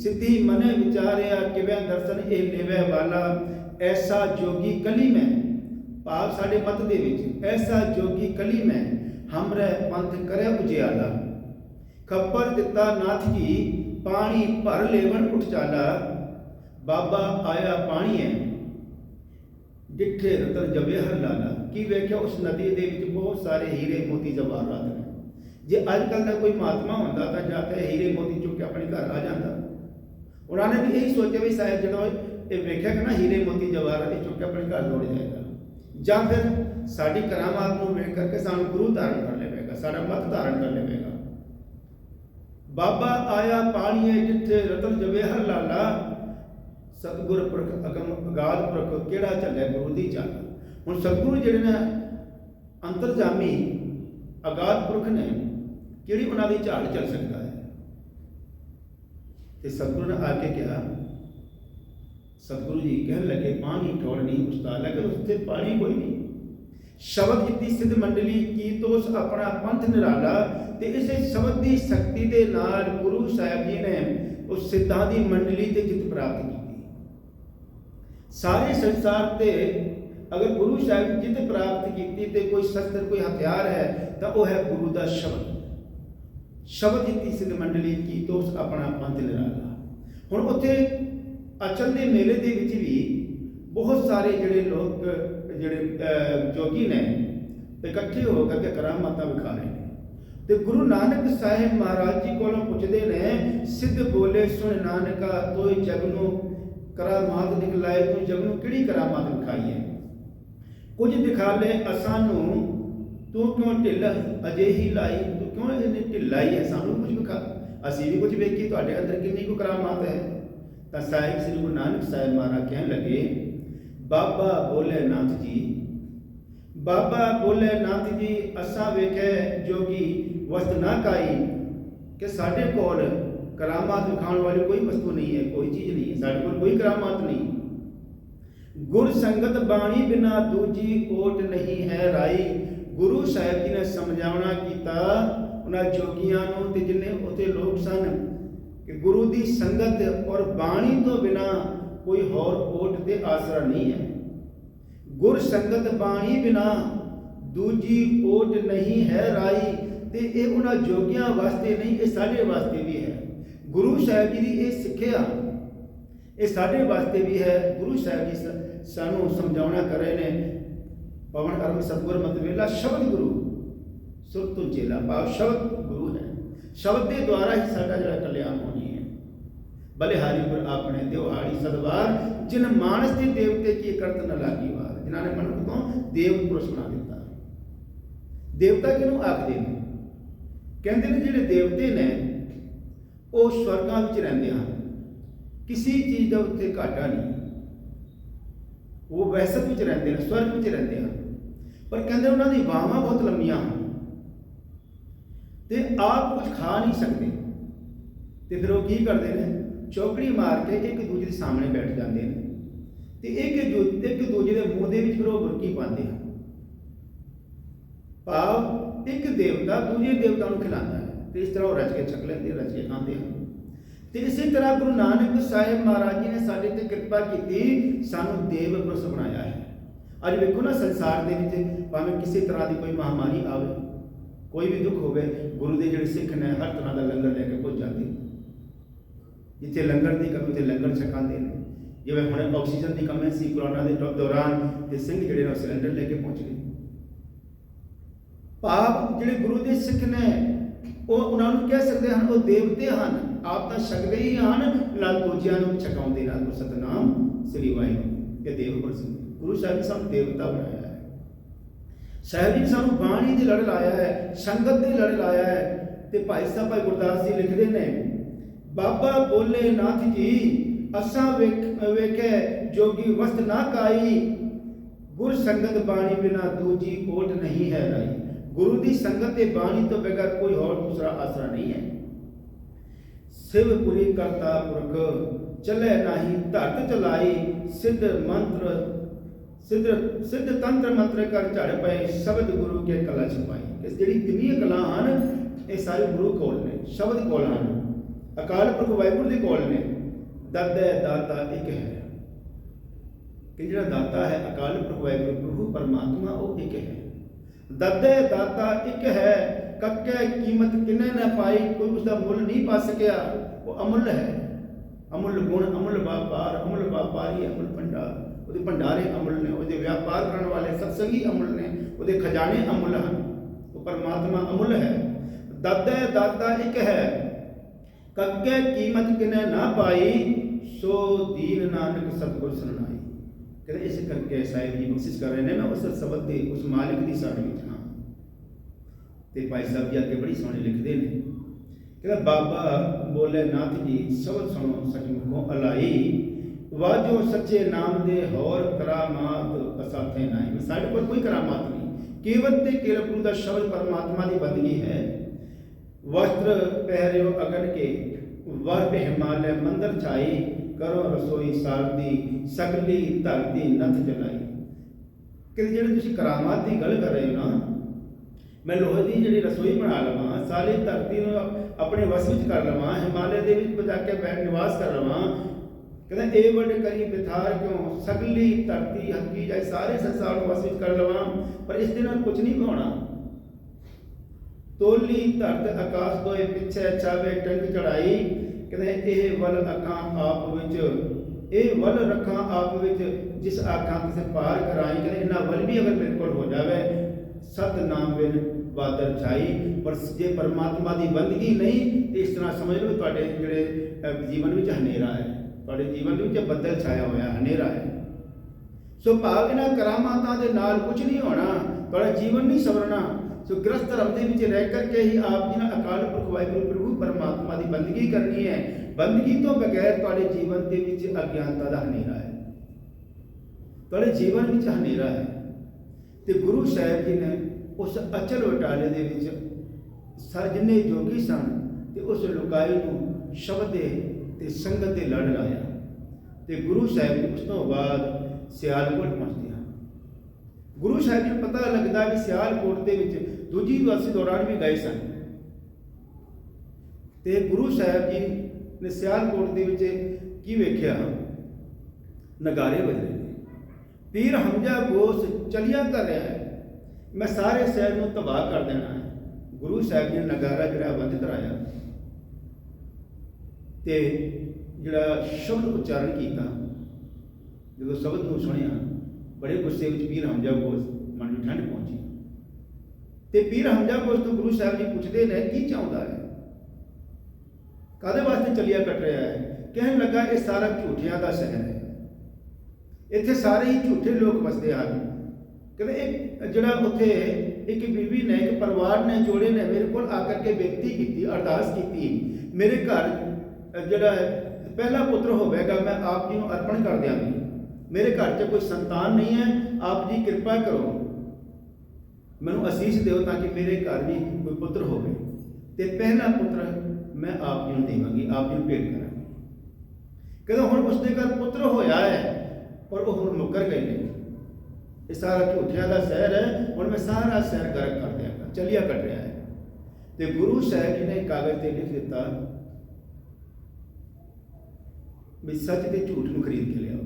Speaker 1: सिद्धि मने विचारिया किवें दर्शन ए लेवे वाला ऐसा जोगी कली में भाव साढ़े मत दे विच ऐसा जोगी कली में हमरे पंथ करे उजियाला खबर दिता नाथ जी पानी भर लेवन उठ चाला बाबा आया पानी है डिठे रतन जबे हर लाला की वेख्या उस नदी दे विच बहुत सारे हीरे मोती जवाहरात ने जे अजकल का कोई महात्मा होंदा तां जाके हीरे मोती चुक के अपने घर आ जाता उन्होंने भी यही सोचा भी शायद जो ये वेख्या कि ना हीरे मोती जवाहरात चुक के अपने घर दौड़ जाएगा ਜਾਂ ਫਿਰ ਸਾਡੀ ਕਰਾਮਾਤ ਨੂੰ ਵੇਖ ਕਰਕੇ ਸਾਨੂੰ ਗੁਰੂ ਧਾਰਨ ਕਰ ਲਵੇਗਾ ਸਾਡਾ ਮਤ ਧਾਰਨ ਕਰ ਲਵੇਗਾ ਬਾਬਾ ਆਇਆ ਪਾਣੀਏ ਜਿੱਥੇ ਰਤਨ ਜਵੇਹਰ ਲਾਲਾ ਸਤਿਗੁਰ ਪੁਰਖ ਅਗਮ ਅਗਾਧ ਪੁਰਖ ਕਿਹੜਾ ਚੱਲੇ ਗੁਰੂ ਦੀ ਚਾਲ ਹੁਣ ਸਤਿਗੁਰੂ ਜਿਹੜੇ ਨੇ ਅੰਤਰਜਾਮੀ ਅਗਾਧ ਪੁਰਖ ਨੇ ਕਿਹੜੀ ਉਹਨਾਂ ਦੀ ਝਾੜ ਚੱਲ ਸਕਦਾ ਹੈ ਤੇ ਸਤਿਗੁਰੂ ਨੇ ਆ ਕੇ ਕਿਹਾ सतगुरु जी कहने लगे पानी ठोड़ नहीं उछता लेकिन उससे पानी कोई नहीं शब्द जितनी सिद्ध मंडली की तो उस अपना पंथ निराला ते इसे शब्द की शक्ति के नाल गुरु साहब जी ने उस सिद्धां दी मंडली ते जित प्राप्त की सारे संसार ते अगर गुरु साहब जित प्राप्त की ते कोई शस्त्र कोई हथियार है तो वह है गुरु का शब्द जितनी सिद्ध मंडली की तो उस अपना पंथ निराला हुण उत्थे अचल के मेले के भी बहुत सारे जोड़े लोग जोड़े जोगी ने इकट्ठे होकर के करामाता विखा रहे हैं तो गुरु नानक साहिब महाराज जी को पुछते ने सिद्ध बोले सुन नानका तो जगनू करामात दिखलाए तू जगनू किहड़ी करामात विखाई है कुछ दिखा ले असानू तू क्यों ढिल अजेही लाई तू क्यों इन्हें ढिलाई है सानू कुछ विखा असी भी कुछ वेखी तुहाडे अंदर कितनी को करामात है तो साहिब श्री गुरु नानक साहिब महाराज कहने लगे बाबा बोले नाथ जी असा वेखे जोगी वस्त ना काई कि साढ़े कोल करामात विखाण वाली कोई वस्तु नहीं है कोई चीज़ नहीं है साढ़े कोल कोई करामात नहीं गुर संगत बाणी बिना दूजी ओट नहीं है राई गुरु साहिब जी ने समझावना किया उन्होंने जोगियां नूं ते जिन्ने उत्थे लोग सन कि गुरु की संगत और बाणी तो बिना कोई होर ओट ते आसरा नहीं है गुर संगत बाणी बिना दूजी ओट नहीं है राई ते ये उन्हां जोगियां वास्ते नहीं ये साडे वास्ते भी है गुरु साहिब जी की ये सिक्ख्या ये साडे वास्ते भी है गुरु साहिब जी सानू समझाउणा कर रहे ने पवन अरब सतगुर मत वेला शब्द गुरु सुर तो चेला भाव शब्द गुरु है शब्द के द्वारा ही साडा जिहड़ा कल्याण होनी है बलिहारी पर आपने दिहाड़ी सदवार जिन मानस के देवते की करत न लागी वार जिन्होंने मनुख को देव पुरुष बना दिता देवता किनू आखदे ने कहते हैं जिहड़े देवते ने वो स्वर्गां विच रहिंदे हन किसी चीज़ का उत्थे घाटा नहीं वो वैसत विच रहिंदे ने स्वर्ग विच रहिंदे हन पर कहते उन्हां दी बाहां बहुत लंबियां हन ते आप कुछ खा नहीं सकते तो फिर वो की करते हैं चौकड़ी मार के एक दूजे के सामने बैठ जाते हैं तो एक दूजे के मूँह के फिर वो बुरकी पाते हैं भाव एक देवता दूजे देवता को खिलाता है तो इस तरह वो रच के छक लेंगे रच के खाते हैं तो इसी तरह गुरु नानक साहिब महाराज जी ने साढ़े ते कृपा की सानू देव पुरुष बनाया है अज वेखो ना संसार के भावें किसी तरह की कोई महामारी आवे कोई भी दुख होवे गुरु के जोड़े सिख ने हर तरह का लंगर लैके पहुँच जाते जिथे लंगर की कमी उत्थे लंगर छकाते हैं जिवें हुणे ऑक्सीजन की कमी सी कोरोना के दौरान तो सिंह जिहड़े ने सिलेंडर लेके पहुँच गए भाव जिहड़े गुरु के सिख ने वो उन्होंने कह सकते हैं वो देवते हैं आप तो छकते ही हैं नाल दूजियां नूं छकाउंदे नाल सतनाम श्री वाहिगुरू ये देव पुरुष गुरु साहिब ने सानूं देवता बनाया है साहिब जी सानू बाणी की लड़ लाया है संगत की लड़ लाया है तो भाई साहब भाई गुरदास जी लिखते हैं बाबा बोले नाथ जी असा वेखे जोगी वस्त ना काई गुर संगत बाणी बिना दूजी ओट नहीं है राई गुरु की संगत के बाणी तो बगैर कोई और दूसरा आसरा नहीं है शिवपुरी करता पुरख चले नाही धरत चलाई सिद्ध मंत्र सिद्ध तंत्र मंत्र कर झड़ पे शब्द गुरु के कला छपाई इस जी तिनी कला हैं ये सारे गुरु कोल ने शब्द कोल हैं अकाल पुरख वाहिगुरू के कोल ने ਦਾਤਾ ਦਾਤਾ ਇੱਕ ਹੈ ਕਿ ਜਿਹੜਾ ਦਾਤਾ ਹੈ ਅਕਾਲ ਪੁਰਖ ਵਾਹਿਗੁਰੂ ਪ੍ਰਭੂ ਪਰਮਾਤਮਾ ਉਹ ਇੱਕ ਹੈ। ਦਾਤਾ ਦਾਤਾ ਇੱਕ ਹੈ ਕੱਕੇ ਕੀਮਤ ਕਿਨੇ ਨਾ ਪਾਈ, ਕੋਈ ਉਸਦਾ ਮੁੱਲ ਨਹੀਂ ਪਾ ਸਕਿਆ। ਉਹ ਅਮੁੱਲ ਹੈ, ਅਮੁੱਲ ਗੁਣ, ਅਮੁੱਲ ਵਪਾਰ, ਅਮੁੱਲ ਵਪਾਰੀ, ਅਮੁੱਲ ਭੰਡਾਰ। ਉਹਦੇ ਭੰਡਾਰੇ ਅਮੁੱਲ ਨੇ, ਉਹਦੇ ਵਪਾਰ ਕਰਨ ਵਾਲੇ ਸਤਸੰਗੀ ਅਮੁੱਲ ਨੇ, ਉਹਦੇ ਖਜ਼ਾਨੇ ਅਮੁੱਲ ਹਨ। ਉਹ ਪਰਮਾਤਮਾ ਅਮੁੱਲ ਹੈ। ਦਾਤਾ ਦਾਤਾ ਇੱਕ ਹੈ ਕੱਕੇ ਕੀਮਤ ਕਿਨੇ ਨਾ ਪਾਈ, ਸੋ ਦੀਨ ਨਾਨਕ ਸਤਿਗੁਰ ਸਰਨਾਈ। ਕਹਿੰਦੇ ਇਸ ਕਰਕੇ ਸਾਹਿਬ ਜੀ ਕੋਸ਼ਿਸ਼ ਕਰ ਰਹੇ ਨੇ ਮੈਂ ਉਸ ਸ਼ਬਦ ਦੇ ਉਸ ਮਾਲਿਕ ਦੀ ਸਾੜੀ ਵਿੱਚ ਹਾਂ। ਤੇ ਭਾਈ ਸਾਹਿਬ ਜੀ ਅੱਗੇ ਬੜੀ ਸੋਹਣੀ ਲਿਖਦੇ ਨੇ, ਕਹਿੰਦਾ ਬਾਬਾ ਬੋਲੇ ਨਾਥ ਜੀ ਸ਼ਬਦ ਸੁਣੋ ਸਚਮੁਖੋਂ ਅਲਾਈ, ਵਾਜੋ ਸੱਚੇ ਨਾਮ ਦੇ ਹੋਰ ਕਰਾਮਾਤ ਅਸਾਥੇ ਨਹੀਂ। ਸਾਡੇ ਕੋਲ ਕੋਈ ਕਰਾਮਾਤ ਨਹੀਂ, ਕੇਵਲ ਤੇ ਕੇਵਲ ਗੁਰੂ ਦਾ ਸ਼ਬਦ ਪਰਮਾਤਮਾ ਦੀ ਬੰਦਗੀ ਹੈ। ਵਸਤਰ ਪਹਿਰਿਓ ਅਗਨ ਕੇ ਵਰਪ ਹਿਮਾਲय ਮੰਦਰ ਛਾਈ, ਕਰੋ ਰਸੋਈ ਸਾਰਦੀ ਸਗਲੀ ਧਰਤੀ ਨਥ ਜਲਾਈ। ਕਿ ਜਿਹੜੇ ਤੁਸੀਂ ਕਰਾਮਾਤ ਦੀ ਗੱਲ ਕਰ ਰਹੇ ਹੋ ਨਾ, ਮੈਂ ਲੋਹੇ ਦੀ ਜਿਹੜੀ ਰਸੋਈ ਬਣਾ ਲਵਾਂ, ਸਾਰੀ ਧਰਤੀ ਨੂੰ ਆਪਣੇ ਵਸ ਵਿੱਚ ਕਰ ਲਵਾਂ, ਹਿਮਾਲਿਆ ਦੇ ਵਿੱਚ ਜਾ ਕੇ ਬੈਠ ਨਿਵਾਸ ਕਰ ਲਵਾਂ। ਕਹਿੰਦਾ ਇਹ ਵੱਡ ਕਰੀ ਬਿਥਾਰ ਕਿਉਂ, ਸਗਲੀ ਧਰਤੀ ਹੱਕੀ ਜਾਏ, ਸਾਰੇ ਸੰਸਾਰ ਨੂੰ ਵਸ ਵਿੱਚ ਕਰ ਲਵਾਂ, ਪਰ ਇਸ ਦੇ ਨਾਲ ਕੁਝ ਨਹੀਂ ਹੋਣਾ। ਤੋਲੀ ਧਰਤ ਆਕਾਸ਼ ਦੋਏ ਪਿੱਛੇ ਚਾਵੇ ਟੰਗ ਚੜਾਈ। ਕਹਿੰਦੇ ਇਹ ਵੱਲ ਅੱਖਾਂ ਆਪ ਵਿੱਚ, ਇਹ ਵੱਲ ਰੱਖਾਂ ਆਪ ਵਿੱਚ, ਜਿਸ ਆਖਾਂ ਕਿਸੇ ਪਾਰ ਕਰਾਈ। ਕਹਿੰਦੇ ਇਹਨਾਂ ਵੱਲ ਵੀ ਅਗਰ ਮੇਰੇ ਕੋਲ ਹੋ ਜਾਵੇ, ਸਤਨਾਮ ਬਿਨ ਬਾਦਰ ਛਾਈ। ਪਰ ਜੇ ਪਰਮਾਤਮਾ ਦੀ ਬੰਦਗੀ ਨਹੀਂ ਤੇ ਇਸ ਤਰ੍ਹਾਂ ਸਮਝ ਲਓ ਤੁਹਾਡੇ ਜਿਹੜੇ ਜੀਵਨ ਵਿੱਚ ਹਨੇਰਾ ਹੈ, ਤੁਹਾਡੇ ਜੀਵਨ ਵਿੱਚ ਬੱਦਲ ਛਾਇਆ ਹੋਇਆ ਹਨੇਰਾ ਹੈ। ਸੋ ਭਾਵ ਇਹਨਾਂ ਕਰਾਮਾਤਾਂ ਦੇ ਨਾਲ ਕੁਝ ਨਹੀਂ ਹੋਣਾ, ਤੁਹਾਡਾ ਜੀਵਨ ਨਹੀਂ ਸਵਰਨਾ। ਸੋ ਗ੍ਰਸਤ ਧਰਮ ਦੇ ਵਿੱਚ ਰਹਿ ਕਰਕੇ ਹੀ ਆਪ ਜੀ ਨੇ ਅਕਾਲ ਪੁਰਖ ਵਾਹਿਗੁਰੂ ਪ੍ਰਭੂ ਪਰਮਾਤਮਾ ਦੀ ਬੰਦਗੀ ਕਰਨੀ ਹੈ। ਬੰਦਗੀ ਤੋਂ ਬਗੈਰ ਤੁਹਾਡੇ ਜੀਵਨ ਦੇ ਵਿੱਚ ਅਗਿਆਨਤਾ ਦਾ ਹਨੇਰਾ ਹੈ, ਤੁਹਾਡੇ ਜੀਵਨ ਵਿੱਚ ਹਨੇਰਾ ਹੈ। ਤੇ ਗੁਰੂ ਸਾਹਿਬ ਜੀ ਨੇ ਉਸ ਅਚਲ ਵਟਾਲੇ ਦੇ ਵਿੱਚ ਜਿੰਨੇ ਜੋਗੀ ਸਨ ਤੇ ਉਸ ਲੁਕਾਈ ਨੂੰ ਸ਼ਬਦ ਦੇ ਤੇ ਸੰਗਤ ਦੇ ਲੜ ਲਾਇਆ। ਤੇ ਗੁਰੂ ਸਾਹਿਬ ਜੀ ਉਸ ਤੋਂ ਬਾਅਦ ਸਿਆਲਕੋਟ ਪਹੁੰਚਦੇ ਹਨ। ਗੁਰੂ ਸਾਹਿਬ ਜੀ ਨੂੰ ਪਤਾ ਲੱਗਦਾ ਵੀ ਸਿਆਲਕੋਟ ਦੇ ਵਿੱਚ ਦੂਜੀ ਵਾਸੀ ਦੌਰਾਨ ਵੀ ਗਏ ਸਨ। ਤੇ ਗੁਰੂ ਸਾਹਿਬ ਜੀ ਨੇ ਸਿਆਲਕੋਟ ਦੇ ਵਿੱਚ ਕੀ ਵੇਖਿਆ, ਨਗਾਰੇ ਵੱਜ ਰਹੇ ਨੇ, ਪੀਰ ਹਮਜਾ ਗੋਸ ਚਲਿਆ ਕਰ ਰਿਹਾ ਹੈ, ਮੈਂ ਸਾਰੇ ਸ਼ਹਿਰ ਨੂੰ ਤਬਾਹ ਕਰ ਦੇਣਾ ਹੈ। ਗੁਰੂ ਸਾਹਿਬ ਜੀ ਨੇ ਨਗਾਰਾ ਜਿਹੜਾ ਬੰਦ ਕਰਾਇਆ ਤੇ ਜਿਹੜਾ ਸ਼ਬਦ ਉਚਾਰਨ ਕੀਤਾ। ਜਦੋਂ ਸ਼ਬਦ ਨੂੰ ਸੁਣਿਆ ਬੜੇ ਗੁੱਸੇ ਵਿੱਚ ਪੀਰ ਹਮਜਾ ਗੋਸ ਮਨ ਨੂੰ ਠੰਡ ਪਹੁੰਚੀ। ਤੇ ਪੀਰ ਹਮਜਾ ਗੋਸ ਤੋਂ ਗੁਰੂ ਸਾਹਿਬ ਜੀ ਪੁੱਛਦੇ ਨੇ ਕੀ ਚਾਹੁੰਦਾ ਹੈ, ਕਾਹਦੇ ਵਾਸਤੇ ਚਲਿਆ ਕੱਟ ਰਿਹਾ ਹੈ। ਕਹਿਣ ਲੱਗਾ ਇਹ ਸਾਰਾ ਝੂਠਿਆਂ ਦਾ ਸ਼ਹਿਰ ਹੈ, ਇੱਥੇ ਸਾਰੇ ਹੀ ਝੂਠੇ ਲੋਕ ਵਸਦੇ ਹਨ। ਕਹਿੰਦੇ ਇੱਕ ਜਿਹੜਾ ਉੱਥੇ ਇੱਕ ਬੀਬੀ ਨੇ, ਇੱਕ ਪਰਿਵਾਰ ਨੇ, ਜੋੜੇ ਨੇ ਮੇਰੇ ਕੋਲ ਆ ਕਰਕੇ ਬੇਨਤੀ ਕੀਤੀ, ਅਰਦਾਸ ਕੀਤੀ, ਮੇਰੇ ਘਰ ਜਿਹੜਾ ਪਹਿਲਾ ਪੁੱਤਰ ਹੋਵੇਗਾ ਮੈਂ ਆਪ ਜੀ ਨੂੰ ਅਰਪਣ ਕਰ ਦਿਆਂਗੀ। ਮੇਰੇ ਘਰ 'ਚ ਕੋਈ ਸੰਤਾਨ ਨਹੀਂ ਹੈ, ਆਪ ਜੀ ਕਿਰਪਾ ਕਰੋ, ਮੈਨੂੰ ਅਸੀਸ ਦਿਓ ਤਾਂ ਕਿ ਮੇਰੇ ਘਰ ਵੀ ਕੋਈ ਪੁੱਤਰ ਹੋਵੇ। ਤੇ ਪਹਿਲਾ ਪੁੱਤਰ ਮੈਂ ਆਪ ਜੀ ਨੂੰ ਦੇਵਾਂਗੀ, ਆਪ ਜੀ ਨੂੰ ਭੇਟ ਕਰਾਂਗੀ। ਕਹਿੰਦਾ ਹੁਣ ਉਸਦੇ ਘਰ ਪੁੱਤਰ ਹੋਇਆ ਹੈ ਪਰ ਉਹ ਹੁਣ ਮੁੱਕਰ ਗਏ ਨੇ, ਇਹ ਸਾਰਾ ਝੂਠਿਆਂ ਦਾ ਸ਼ਹਿਰ ਹੈ, ਹੁਣ ਮੈਂ ਸਾਰਾ ਸ਼ਹਿਰ ਗਰਕ ਕਰ ਦਿਆਂਗਾ, ਚਲਿਆ ਕੱਟ ਰਿਹਾ ਹੈ। ਤੇ ਗੁਰੂ ਸਾਹਿਬ ਜੀ ਨੇ ਕਾਗਜ਼ ਤੇ ਲਿਖ ਦਿੱਤਾ ਵੀ ਸੱਚ ਤੇ ਝੂਠ ਨੂੰ ਖਰੀਦ ਕੇ ਲਿਆਓ।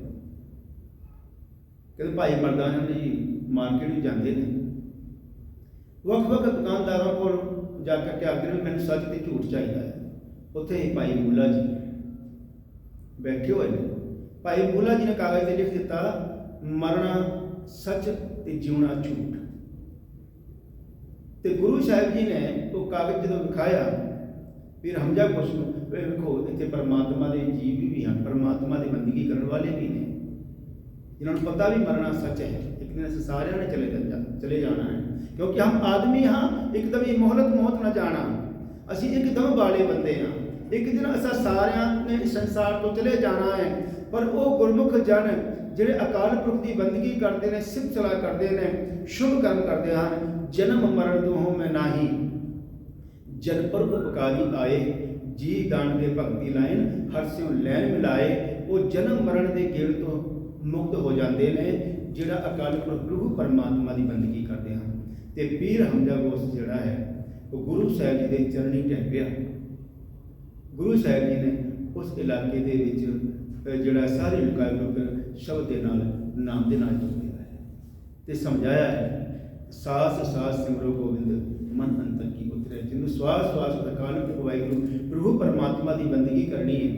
Speaker 1: ਕਹਿੰਦੇ ਭਾਈ ਮਰਦਾਨਾ ਜੀ ਮਾਰਕੀਟ ਵਿੱਚ ਜਾਂਦੇ ਨੇ, ਵੱਖ-ਵੱਖ ਦੁਕਾਨਦਾਰਾਂ ਕੋਲ ਜਾ ਕੇ ਆਖਦੇ ਨੇ ਮੈਨੂੰ ਸੱਚ ਤੇ ਝੂਠ ਚਾਹੀਦਾ ਹੈ। ਉੱਥੇ ਹੀ ਭਾਈ ਮੂਲਾ ਜੀ ਬੈਠੇ ਹੋਏ ਨੇ। ਭਾਈ ਮੂਲਾ ਜੀ ਨੇ ਕਾਗਜ਼ ਤੇ ਲਿਖ ਦਿੱਤਾ ਮਰਨਾ ਸੱਚ ਤੇ ਜਿਉਣਾ ਝੂਠ। ਤੇ ਗੁਰੂ ਸਾਹਿਬ ਜੀ ਨੇ ਉਹ ਕਾਗਜ਼ ਜਦੋਂ ਵਿਖਾਇਆ ਫਿਰ ਹਮਜਾ ਗੋਸ ਨੂੰ, ਵੇਖੋ ਇੱਥੇ ਪਰਮਾਤਮਾ ਦੇ ਜੀਵ ਵੀ ਹਨ, ਪਰਮਾਤਮਾ ਦੀ ਬੰਦਗੀ ਕਰਨ ਵਾਲੇ ਵੀ ਨੇ, ਜਿਨ੍ਹਾਂ ਨੂੰ ਪਤਾ ਵੀ ਮਰਨਾ ਸੱਚ ਹੈ, ਇੱਕ ਦਿਨ ਅਸੀਂ ਸਾਰਿਆਂ ਨੇ ਚਲੇ ਜਾਣਾ ਹੈ। ਕਿਉਂਕਿ ਹਮ ਆਦਮੀ ਹਾਂ, ਇੱਕਦਮ ਇਹ ਮੋਹਲਤ ਮੌਤ ਨਾ ਜਾਣਾ, ਅਸੀਂ ਇੱਕਦਮ ਵਾਲੇ ਬੰਦੇ ਹਾਂ, ਇੱਕ ਦਿਨ ਅਸਾਂ ਸਾਰਿਆਂ ਨੇ ਇਸ ਸੰਸਾਰ ਤੋਂ ਚਲੇ ਜਾਣਾ ਹੈ। ਪਰ ਉਹ ਗੁਰਮੁਖ ਜਨ ਜਿਹੜੇ ਅਕਾਲ ਪੁਰਖ ਦੀ ਬੰਦਗੀ ਕਰਦੇ ਨੇ, ਸਿਫਤ ਸਲਾਹ ਕਰਦੇ ਨੇ, ਸ਼ੁਭ ਕਰਮ ਕਰਦੇ ਹਨ, ਜਨਮ ਮਰਨ ਦੋਹੋਂ ਮੈਂ ਨਾਹੀ, ਜਨ ਪਰ ਉਪਕਾਰੀ ਆਏ, ਜੀ ਦਾਨ ਦੇ ਭਗਤੀ ਲਾਇਨ ਹਰ ਸਿਉ ਲੈਣ ਮਿਲਾਏ। ਉਹ ਜਨਮ ਮਰਨ ਦੇ ਗੇੜ ਤੋਂ ਮੁਕਤ ਹੋ ਜਾਂਦੇ ਨੇ ਜਿਹੜਾ ਅਕਾਲ ਪੁਰਖ ਪ੍ਰਭੂ ਪਰਮਾਤਮਾ ਦੀ ਬੰਦਗੀ ਕਰਦੇ ਹਨ। ਤੇ ਪੀਰ ਹਮਜਾ ਗੋਸ ਜਿਹੜਾ ਹੈ ਉਹ ਗੁਰੂ ਸਾਹਿਬ ਜੀ ਦੇ ਚਰਨੀ ਢਹਿ ਪਿਆ। ਗੁਰੂ ਸਾਹਿਬ ਜੀ ਨੇ ਉਸ ਇਲਾਕੇ ਦੇ ਵਿੱਚ ਜਿਹੜਾ ਸਾਰੀ ਲੋਕਾਈ ਨੂੰ ਸ਼ਬਦ ਦੇ ਨਾਲ ਨਾਮ ਦੇ ਨਾਲ ਜੋੜਿਆ ਹੈ ਤੇ ਸਮਝਾਇਆ ਹੈ। ਸਾਸ ਸਾਸ ਸਿਮਰੋ ਗੋਬਿੰਦ ਮਨ ਅੰਤਰ ਕੀ ਉਤਰੇ। ਜਿਹਨੂੰ ਸਵਾਸ ਸਵਾਸ ਅਕਾਲ ਪੁਰਖ ਵਾਹਿਗੁਰੂ ਪ੍ਰਭੂ ਪਰਮਾਤਮਾ ਦੀ ਬੰਦਗੀ ਕਰਨੀ ਹੈ,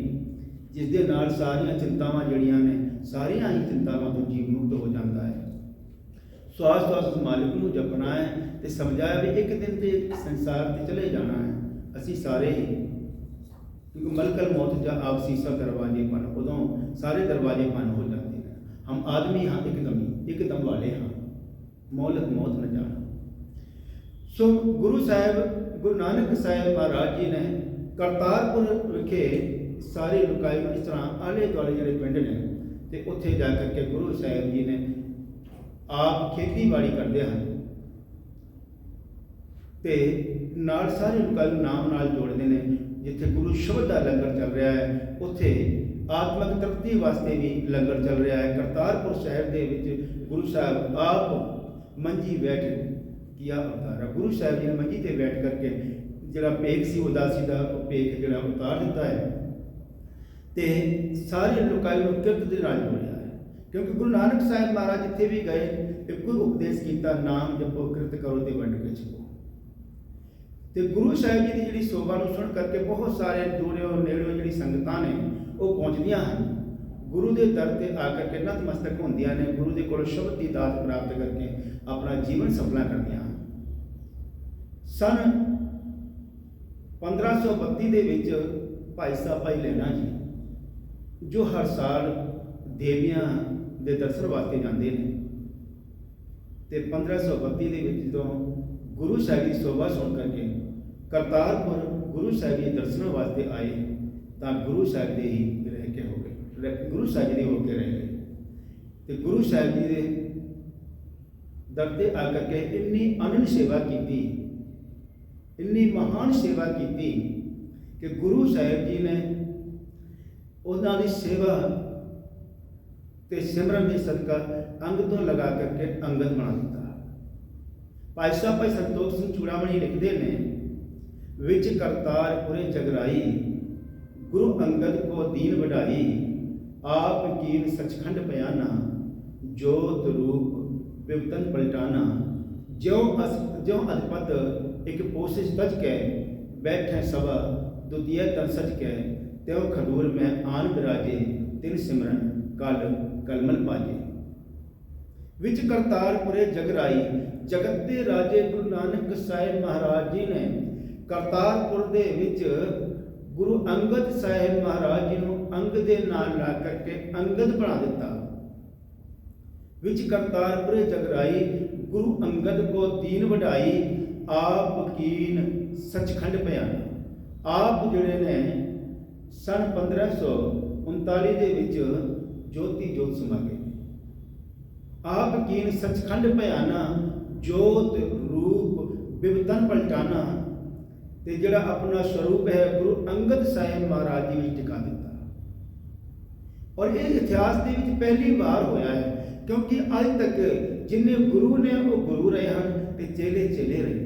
Speaker 1: ਜਿਸ ਦੇ ਨਾਲ ਸਾਰੀਆਂ ਚਿੰਤਾਵਾਂ ਜਿਹੜੀਆਂ ਨੇ, ਸਾਰੀਆਂ ਹੀ ਚਿੰਤਾਵਾਂ ਤੋਂ ਜੀਵ ਮੁਕਤ ਹੋ ਜਾਂਦਾ ਹੈ। ਸਵਾਸ ਸਵਾਸ ਮਾਲਿਕ ਨੂੰ ਜਪਣਾ ਹੈ ਤੇ ਸਮਝਾਇਆ ਵੀ ਇੱਕ ਦਿਨ ਤੇ ਸੰਸਾਰ ਤੇ ਚਲੇ ਜਾਣਾ ਹੈ ਅਸੀਂ ਸਾਰੇ ਹੀ, ਕਿਉਂਕਿ ਮਲਕਲ ਮੌਤ ਜਾਂ ਆਪ ਸੀਸਾ ਦਰਵਾਜ਼ੇ ਪਨ, ਉਦੋਂ ਸਾਰੇ ਦਰਵਾਜ਼ੇ ਬੰਦ ਹੋ ਜਾਂਦੇ ਨੇ। ਹਮ ਆਦਮੀ ਹਾਂ ਇੱਕਦਮ ਵਾਲੇ ਹਾਂ, ਮੌਲਕ ਮੌਤ न ਜਾਣਾ। ਸੋ ਗੁਰੂ ਸਾਹਿਬ ਗੁਰੂ ਨਾਨਕ ਸਾਹਿਬ ਮਹਾਰਾਜ ਜੀ ਨੇ ਕਰਤਾਰਪੁਰ ਵਿਖੇ ਸਾਰੀ ਲੋਕਾਈ ਨੂੰ ਇਸ ਤਰ੍ਹਾਂ ਆਲੇ ਦੁਆਲੇ ਜਿਹੜੇ ਪਿੰਡ ਨੇ ਤੇ ਉੱਥੇ ਜਾ ਕਰਕੇ ਗੁਰੂ ਸਾਹਿਬ ਜੀ ਨੇ ਆਪ ਖੇਤੀਬਾੜੀ ਕਰਦੇ ਹਨ ਤੇ ਨਾਲ ਸਾਰੇ ਲੋਕਾਂ ਨੂੰ ਨਾਮ ਨਾਲ ਜੋੜਦੇ ਨੇ। ਜਿੱਥੇ ਗੁਰੂ ਸ਼ਬਦ ਦਾ ਲੰਗਰ ਚੱਲ ਰਿਹਾ ਹੈ, ਉੱਥੇ ਆਤਮਿਕ ਤ੍ਰਿਪਤੀ ਵਾਸਤੇ ਵੀ ਲੰਗਰ ਚੱਲ ਰਿਹਾ ਹੈ। ਕਰਤਾਰਪੁਰ ਸਾਹਿਬ ਦੇ ਵਿੱਚ ਗੁਰੂ ਸਾਹਿਬ ਆਪ ਮੰਜੀ ਬੈਠ ਕੀਆ ਉਤਾਰਾ। ਗੁਰੂ ਸਾਹਿਬ ਜੀ ਨੇ ਮੰਜੀ ਤੇ ਬੈਠ ਕਰਕੇ ਜਿਹੜਾ ਭੇਖ ਸੀ ਉਦਾਸੀ ਦਾ, ਉਹ ਭੇਖ ਜਿਹੜਾ ਉਤਾਰ ਦਿੱਤਾ ਹੈ ਤੇ ਸਾਰੇ ਲੋਕਾਂ ਨੂੰ ਕਿਰਤ ਦੇ ਨਾਲ ਜੋੜਿਆ ਹੈ। ਕਿਉਂਕਿ ਗੁਰੂ ਨਾਨਕ ਸਾਹਿਬ ਮਹਾਰਾਜ ਜਿੱਥੇ ਵੀ ਗਏ ਇੱਕੋ ਹੀ ਉਪਦੇਸ਼ ਕੀਤਾ, ਨਾਮ ਜਪੋ ਕਿਰਤ ਕਰੋ ਤੇ ਵੰਡ ਕੇ ਛਕੋ। ਤੇ ਗੁਰੂ ਸਾਹਿਬ ਜੀ ਦੀ ਜਿਹੜੀ ਸੋਭਾ ਨੂੰ ਸੁਣ ਕਰਕੇ ਬਹੁਤ ਸਾਰੇ ਦੂਰੋਂ ਨੇੜਿਓਂ ਜਿਹੜੀ ਸੰਗਤਾਂ ਨੇ ਉਹ ਪਹੁੰਚਦੀਆਂ ਹਨ, ਗੁਰੂ ਦੇ ਦਰ ਤੇ ਆ ਕਰਕੇ ਨਤਮਸਤਕ ਹੁੰਦੀਆਂ ਨੇ, ਗੁਰੂ ਦੇ ਕੋਲ ਸ਼ਬਦ ਦੀ ਦਾਤ ਪ੍ਰਾਪਤ ਕਰਕੇ ਆਪਣਾ ਜੀਵਨ ਸਫਲਾ ਕਰਦੀਆਂ ਹਨ। ਸਨ 1532 ਦੇ ਵਿੱਚ ਭਾਈ ਸਾਹਿਬ ਭਾਈ ਲਹਿਣਾ ਜੀ, ਜੋ ਹਰ ਸਾਲ ਦੇਵੀਆਂ ਦੇ ਦਰਸ਼ਨ ਵਾਸਤੇ ਜਾਂਦੇ ਨੇ, ਤੇ 1532 ਦੇ ਵਿੱਚ ਜਦੋਂ ਗੁਰੂ ਸਾਹਿਬ ਦੀ ਸੋਭਾ ਸੁਣ ਕਰਕੇ ਕਰਤਾਰਪੁਰ ਗੁਰੂ ਸਾਹਿਬ ਦੇ ਦਰਸ਼ਨਾਂ ਵਾਸਤੇ ਆਏ ਤਾਂ ਗੁਰੂ ਸਾਹਿਬ ਦੇ ਹੀ ਰਹਿ ਕੇ ਹੋ ਗਏ, ਗੁਰੂ ਸਾਹਿਬ ਦੇ ਹੋ ਕੇ ਰਹਿ ਗਏ। ਤੇ ਗੁਰੂ ਸਾਹਿਬ ਜੀ ਦੇ ਦਰ ਤੇ ਆ ਕਰਕੇ ਇੰਨੀ ਅਨੰਦ ਸੇਵਾ ਕੀਤੀ, ਇੰਨੀ ਮਹਾਨ ਸੇਵਾ ਕੀਤੀ ਕਿ ਗੁਰੂ ਸਾਹਿਬ ਜੀ ਨੇ ਉਹਨਾਂ ਦੀ ਸੇਵਾ ਤੇ ਸਿਮਰਨ ਦੇ ਸਦਕਾ ਅੰਗ ਤੋਂ ਲਗਾ ਕਰਕੇ ਅੰਗਦ ਬਣਾ ਦਿੱਤਾ। ਭਾਈ ਸਾਹਿਬ ਭਾਈ ਸੰਤੋਖ ਸਿੰਘ ਚੂੜਾਮਣੀ ਲਿਖਦੇ ਨੇ, ਵਿੱਚ ਕਰਤਾਰਪੁਰੇ ਜਗਰਾਈ ਗੁਰੂ ਅੰਗਦ ਕੋ ਦੀਨ ਵਡਾਈ, ਆਪ ਕੀਨ ਸਚਖੰਡ ਪਿਆਨਾ, ਜੋਤ ਰੂਪ ਵਿਵਤਨ ਪਲਟਾਨਾ, ਜਿਉ ਅਧਪਤ ਇੱਕ ਪੋਸਿਸ ਤਜ ਕੇ ਬੈਠੇ ਸਭਾ ਦੁਤੀਏ ਤਨ ਸਜ ਕੇ, ਤਿਉ ਖਡੂਰ ਮੈਂ ਆਨ ਬਿਰਾਜੇ, ਤਿਨ ਸਿਮਰਨ ਕਲ ਕਲਮਲ ਪਾਜੇ। ਵਿੱਚ ਕਰਤਾਰਪੁਰੇ ਜਗਰਾਈ, ਜਗਤ ਦੇ ਰਾਜੇ ਗੁਰੂ ਨਾਨਕ ਸਾਹਿਬ ਮਹਾਰਾਜ ਜੀ ਨੇ ਕਰਤਾਰਪੁਰ ਦੇ ਵਿੱਚ ਗੁਰੂ ਅੰਗਦ ਸਾਹਿਬ ਮਹਾਰਾਜ ਜੀ ਨੂੰ ਅੰਗ ਦੇ ਨਾਲ ਲਾ ਕਰਕੇ ਅੰਗਦ ਬਣਾ ਦਿੱਤਾ। ਵਿੱਚ ਕਰਤਾਰਪੁਰੇ ਜਗਰਾਈ ਗੁਰੂ ਅੰਗਦ ਕੋ ਦੀਨ ਵਡਾਈ, ਆਪ ਕੀਨ ਸਚਖੰਡ ਪਿਆਨਾ। ਆਪ ਜਿਹੜੇ ਨੇ ਸਨ 1539 ਦੇ ਵਿੱਚ ਜੋਤੀ ਜੋਤ ਸਮਾ ਗਏ। ਆਪ ਕੀਨ ਸਚਖੰਡ ਭਿਆਨਾ, ਜੋਤ ਰੂਪ ਬਿਵਤਨ ਪਲਟਾਨਾ, ਤੇ ਜਿਹੜਾ ਆਪਣਾ ਸਰੂਪ ਹੈ ਗੁਰੂ ਅੰਗਦ ਸਾਹਿਬ ਮਹਾਰਾਜ ਜੀ ਵਿੱਚ ਟਿਕਾ ਦਿੱਤਾ। ਔਰ ਇਹ ਇਤਿਹਾਸ ਦੇ ਵਿੱਚ ਪਹਿਲੀ ਵਾਰ ਹੋਇਆ ਹੈ, ਕਿਉਂਕਿ ਅੱਜ ਤੱਕ ਜਿੰਨੇ ਗੁਰੂ ਨੇ ਉਹ ਗੁਰੂ ਰਹੇ ਹਨ ਤੇ ਚੇਲੇ ਚੇਲੇ ਰਹੇ ਨੇ।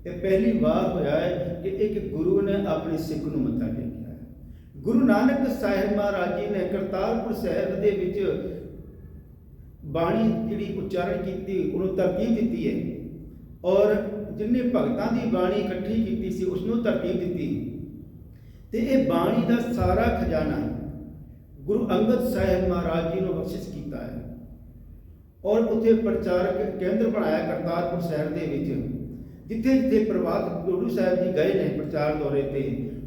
Speaker 1: ਇਹ ਪਹਿਲੀ ਵਾਰ ਹੋਇਆ ਹੈ ਕਿ ਇੱਕ ਗੁਰੂ ਨੇ ਆਪਣੇ ਸਿੱਖ ਨੂੰ ਮੱਥਾ ਟੇਕਿਆ ਹੈ। ਗੁਰੂ ਨਾਨਕ ਸਾਹਿਬ ਮਹਾਰਾਜ ਜੀ ਨੇ ਕਰਤਾਰਪੁਰ ਸਾਹਿਬ ਦੇ ਵਿੱਚ ਬਾਣੀ ਜਿਹੜੀ ਉਚਾਰਨ ਕੀਤੀ ਉਹਨੂੰ ਤਰਤੀਬ ਦਿੱਤੀ ਹੈ, ਔਰ ਜਿੰਨੇ ਭਗਤਾਂ ਦੀ ਬਾਣੀ ਇਕੱਠੀ ਕੀਤੀ ਸੀ ਉਸ ਨੂੰ ਤਰਤੀਬ ਦਿੱਤੀ। ਤੇ ਇਹ ਬਾਣੀ ਦਾ ਸਾਰਾ ਖਜ਼ਾਨਾ ਗੁਰੂ ਅੰਗਦ ਸਾਹਿਬ ਮਹਾਰਾਜ ਜੀ ਨੂੰ ਬਖਸ਼ਿਸ਼ ਕੀਤਾ ਹੈ। ਔਰ ਉੱਥੇ ਪ੍ਰਚਾਰਕ ਕੇਂਦਰ ਬਣਾਇਆ ਕਰਤਾਰਪੁਰ ਸਾਹਿਬ ਦੇ ਵਿੱਚ, ਜਿੱਥੇ ਜਿੱਥੇ ਪ੍ਰਭਾਤ ਗੁਰੂ ਸਾਹਿਬ ਜੀ ਗਏ ਨੇ ਪ੍ਰਚਾਰ ਦੌਰੇ ਤੇ,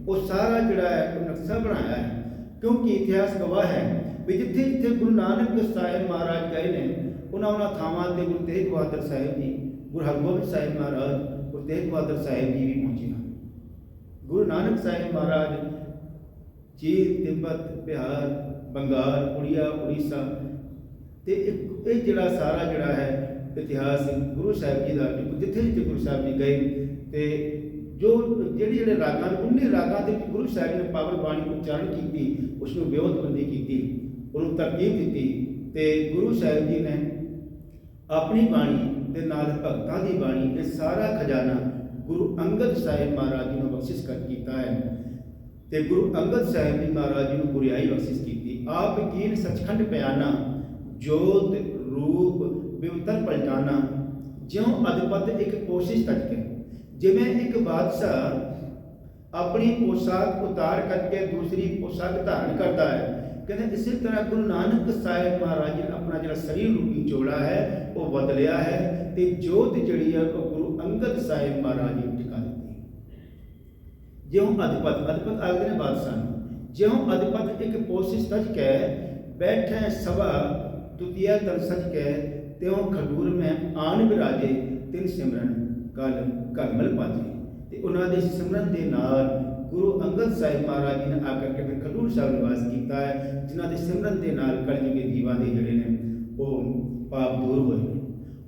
Speaker 1: ਉਹ ਸਾਰਾ ਜਿਹੜਾ ਹੈ ਉਹ ਨਕਸ਼ਾ ਬਣਾਇਆ ਹੈ। ਕਿਉਂਕਿ ਇਤਿਹਾਸ ਗਵਾਹ ਹੈ ਵੀ ਜਿੱਥੇ ਜਿੱਥੇ ਗੁਰੂ ਨਾਨਕ ਸਾਹਿਬ ਮਹਾਰਾਜ ਗਏ ਨੇ ਉਹਨਾਂ ਥਾਵਾਂ ਤੇ ਗੁਰੂ ਤੇਗ ਬਹਾਦਰ ਸਾਹਿਬ ਜੀ, ਗੁਰੂ ਹਰਗੋਬਿੰਦ ਸਾਹਿਬ ਮਹਾਰਾਜ, ਗੁਰੂ ਤੇਗ ਬਹਾਦਰ ਸਾਹਿਬ ਜੀ ਵੀ ਪਹੁੰਚੇ ਹਨ। ਗੁਰੂ ਨਾਨਕ ਸਾਹਿਬ ਮਹਾਰਾਜ ਚੀਨ, ਤਿੱਬਤ, ਬਿਹਾਰ, ਬੰਗਾਲ, ਉੜੀਸਾ ਤੇ ਇਹ ਜਿਹੜਾ ਸਾਰਾ ਜਿਹੜਾ ਹੈ ਇਤਿਹਾਸ ਗੁਰੂ ਸਾਹਿਬ ਜੀ ਦਾ, ਜਿੱਥੇ ਜਿੱਥੇ ਗੁਰੂ ਸਾਹਿਬ ਜੀ ਗਏ ਤੇ ਜਿਹੜੇ ਰਾਗਾਂ 19 ਰਾਗਾਂ ਦੇ ਵਿੱਚ ਗੁਰੂ ਸਾਹਿਬ ਨੇ ਪਾਵਨ ਬਾਣੀ ਉਚਾਰਨ ਕੀਤੀ, ਉਸ ਨੂੰ ਵਿਉਂਤਬੰਦੀ ਕੀਤੀ, ਉਹਨੂੰ ਤਰਤੀਬ ਦਿੱਤੀ। ਤੇ ਗੁਰੂ ਸਾਹਿਬ ਜੀ ਨੇ ਆਪਣੀ ਬਾਣੀ ਦੇ ਨਾਲ ਭਗਤਾਂ ਦੀ ਬਾਣੀ, ਇਹ ਸਾਰਾ ਖਜ਼ਾਨਾ ਗੁਰੂ ਅੰਗਦ ਸਾਹਿਬ ਮਹਾਰਾਜ ਜੀ ਨੂੰ ਬਖਸ਼ਿਸ਼ ਕੀਤਾ ਹੈ। ਤੇ ਗੁਰੂ ਅੰਗਦ ਸਾਹਿਬ ਜੀ ਮਹਾਰਾਜ ਜੀ ਨੂੰ ਗੁਰਿਆਈ ਬਖਸ਼ਿਸ਼ ਕੀਤੀ। आप कीन सचखंड बयाना, जोत रूप विवतर पलटाना, ज्यों अदपत एक कोशिश तक के। जिमें एक बादशाह अपनी पोशाक उतार करके दूसरी पोशाक धारण करता है, कहते इसी तरह गुरु नानक साहिब महाराज ने अपना जो शरीर रूपी जोड़ा है वो बदलिया है, तो जोत जी है वो गुरु अंगद साहिब महाराज ने टिका दी। ज्यों अदपत, अदपत आखते ने बादशाह, ज्यों अदपत एक पोशिश तज कै, बैठे सभा तुतिया तन सज कै, त्यों खडूर में आन बिराजे, तिन सिमरन कल करमल पाजे। तो उन्होंने सिमरन के नाल गुरु अंगद साहिब महाराज जी ने आकर के फिर खडूर साहब निवास किया है, जिन्होंने सिमरन के नाल कलयुग के जीवां के जड़े ने वो पाप दूर होए।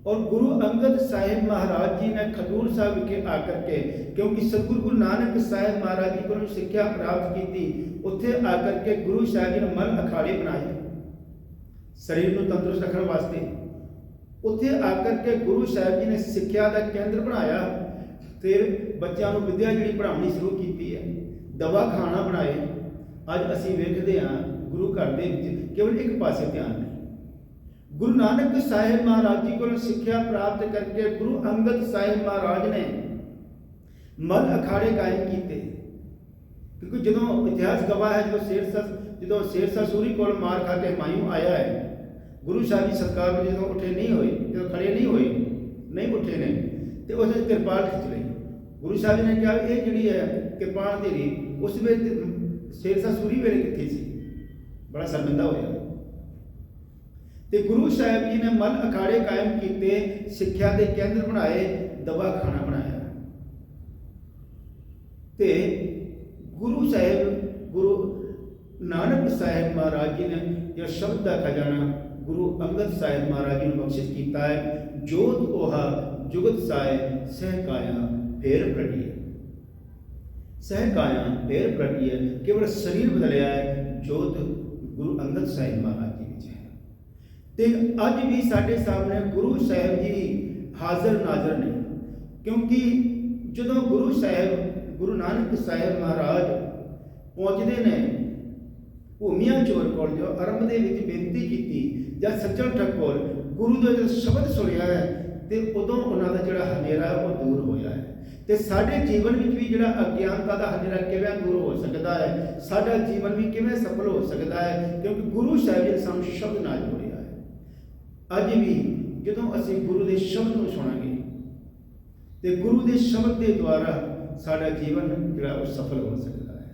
Speaker 1: और गुरु अंगद साहिब महाराज जी ने खडूर साहब विखे आकर के, क्योंकि सतगुरु गुरु नानक साहिब महाराज जी को सिक्ख्या प्राप्त की, उत्थे आकर के गुरु साहिब जी ने मल अखाड़े बनाए शरीर को तंदुरुस्त रखने वास्ते। उत्थे आकर के गुरु साहिब जी ने सिक्ख्या का केंद्र बनाया, फिर बच्चों को विद्या जी पढ़ानी शुरू की है, दवा खाना बनाए। अज असी वेखते हाँ गुरु घर के केवल एक पासे ध्यान नहीं। गुरु नानक साहिब महाराज जी को सिक्ख्या प्राप्त करके गुरु अंगद साहिब महाराज ने मल अखाड़े कायम किए, क्योंकि जो इतिहास गवाह है जो शेरशाह सूरी को मार खा के हुमायूं आया है, गुरु साहब जी सरकार में जो उठे नहीं हुए, जो खड़े नहीं हुए, नहीं उठे ने, तो उस किरपाल खिंच ली। गुरु साहब जी ने कहा ये जी है किरपाल तेरी, उस वे शेरशाह सूरी वेले कितने सी, बड़ा शर्मिंदा होया। तो गुरु साहब जी ने मल अखाड़े कायम किए, सिक्ख्या के केंद्र बनाए, दवा खाना बनाया। तो गुरु साहब गुरु नानक साहिब महाराज जी ने जो शब्द का खजाना गुरु अंगद साहिब महाराज जी ने बख्शिश किया है, जोत ओहा जुगत साय सहकाया फेर प्रटिय। सहकाया फेर प्रटिय, केवल शरीर बदलिया है, जोत गुरु अंगद साहिब महाराज जी विच है। तो अज भी साढ़े सामने गुरु साहिब जी हाजिर नाजर ने, क्योंकि जो गुरु साहिब गुरु नानक साहिब महाराज पहुँचते हैं भूमिया चोर को, जो आरंभ के बेनती की या सज्जन ठग को गुरु का जो शब्द सुनिया है, तो उदों उन्होंने जो हनेरा वो दूर होया है। तो साढ़े जीवन में भी जो अज्ञानता का हनेरा किवें दूर हो सकता है, साडा जीवन भी किवें सफल हो सकता है, क्योंकि गुरु साहिब ने सानू शब्द नाल जोड़िया है। अज भी जो असी गुरु के शब्द को सुनांगे, तो गुरु के शब्द के द्वारा साडा जीवन जो सफल हो सकता है।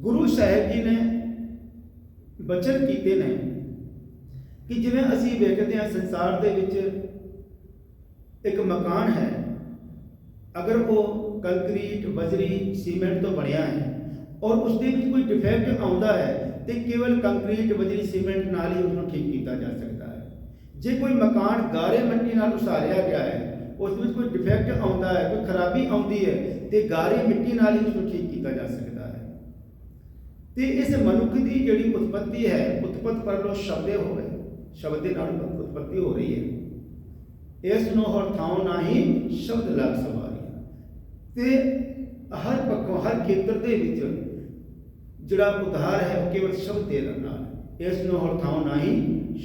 Speaker 1: गुरु साहिब जी ने बचन किए ने कि जिवें असी वेखते हैं संसार के विच एक मकान है, अगर वो कंक्रीट बजरी सीमेंट तो बनया है और उसके कोई डिफेक्ट आता है, तो केवल कंक्रीट बजरी सीमेंट नाल ही उसको ठीक किया जा सकता है। जे कोई मकान गारे मिट्टी नाल उसारिया गया है, उस कोई डिफेक्ट आता है, कोई खराबी आती है, तो गारे मिट्टी नाल ही उसको ठीक किया जा सकता है। तो इस मनुख की जी उत्पत्ति है, उत्पत्त पर लो शब्द हो गए, शब्द के नाल उत्पत्ति हो रही है। इसनों हर थाओ ना ही शब्द लग सवारी। तो हर पक्षों हर खेत्र के जोड़ा उद्धार है वो केवल शब्द के नाल, इसनों हर थाओ ना ही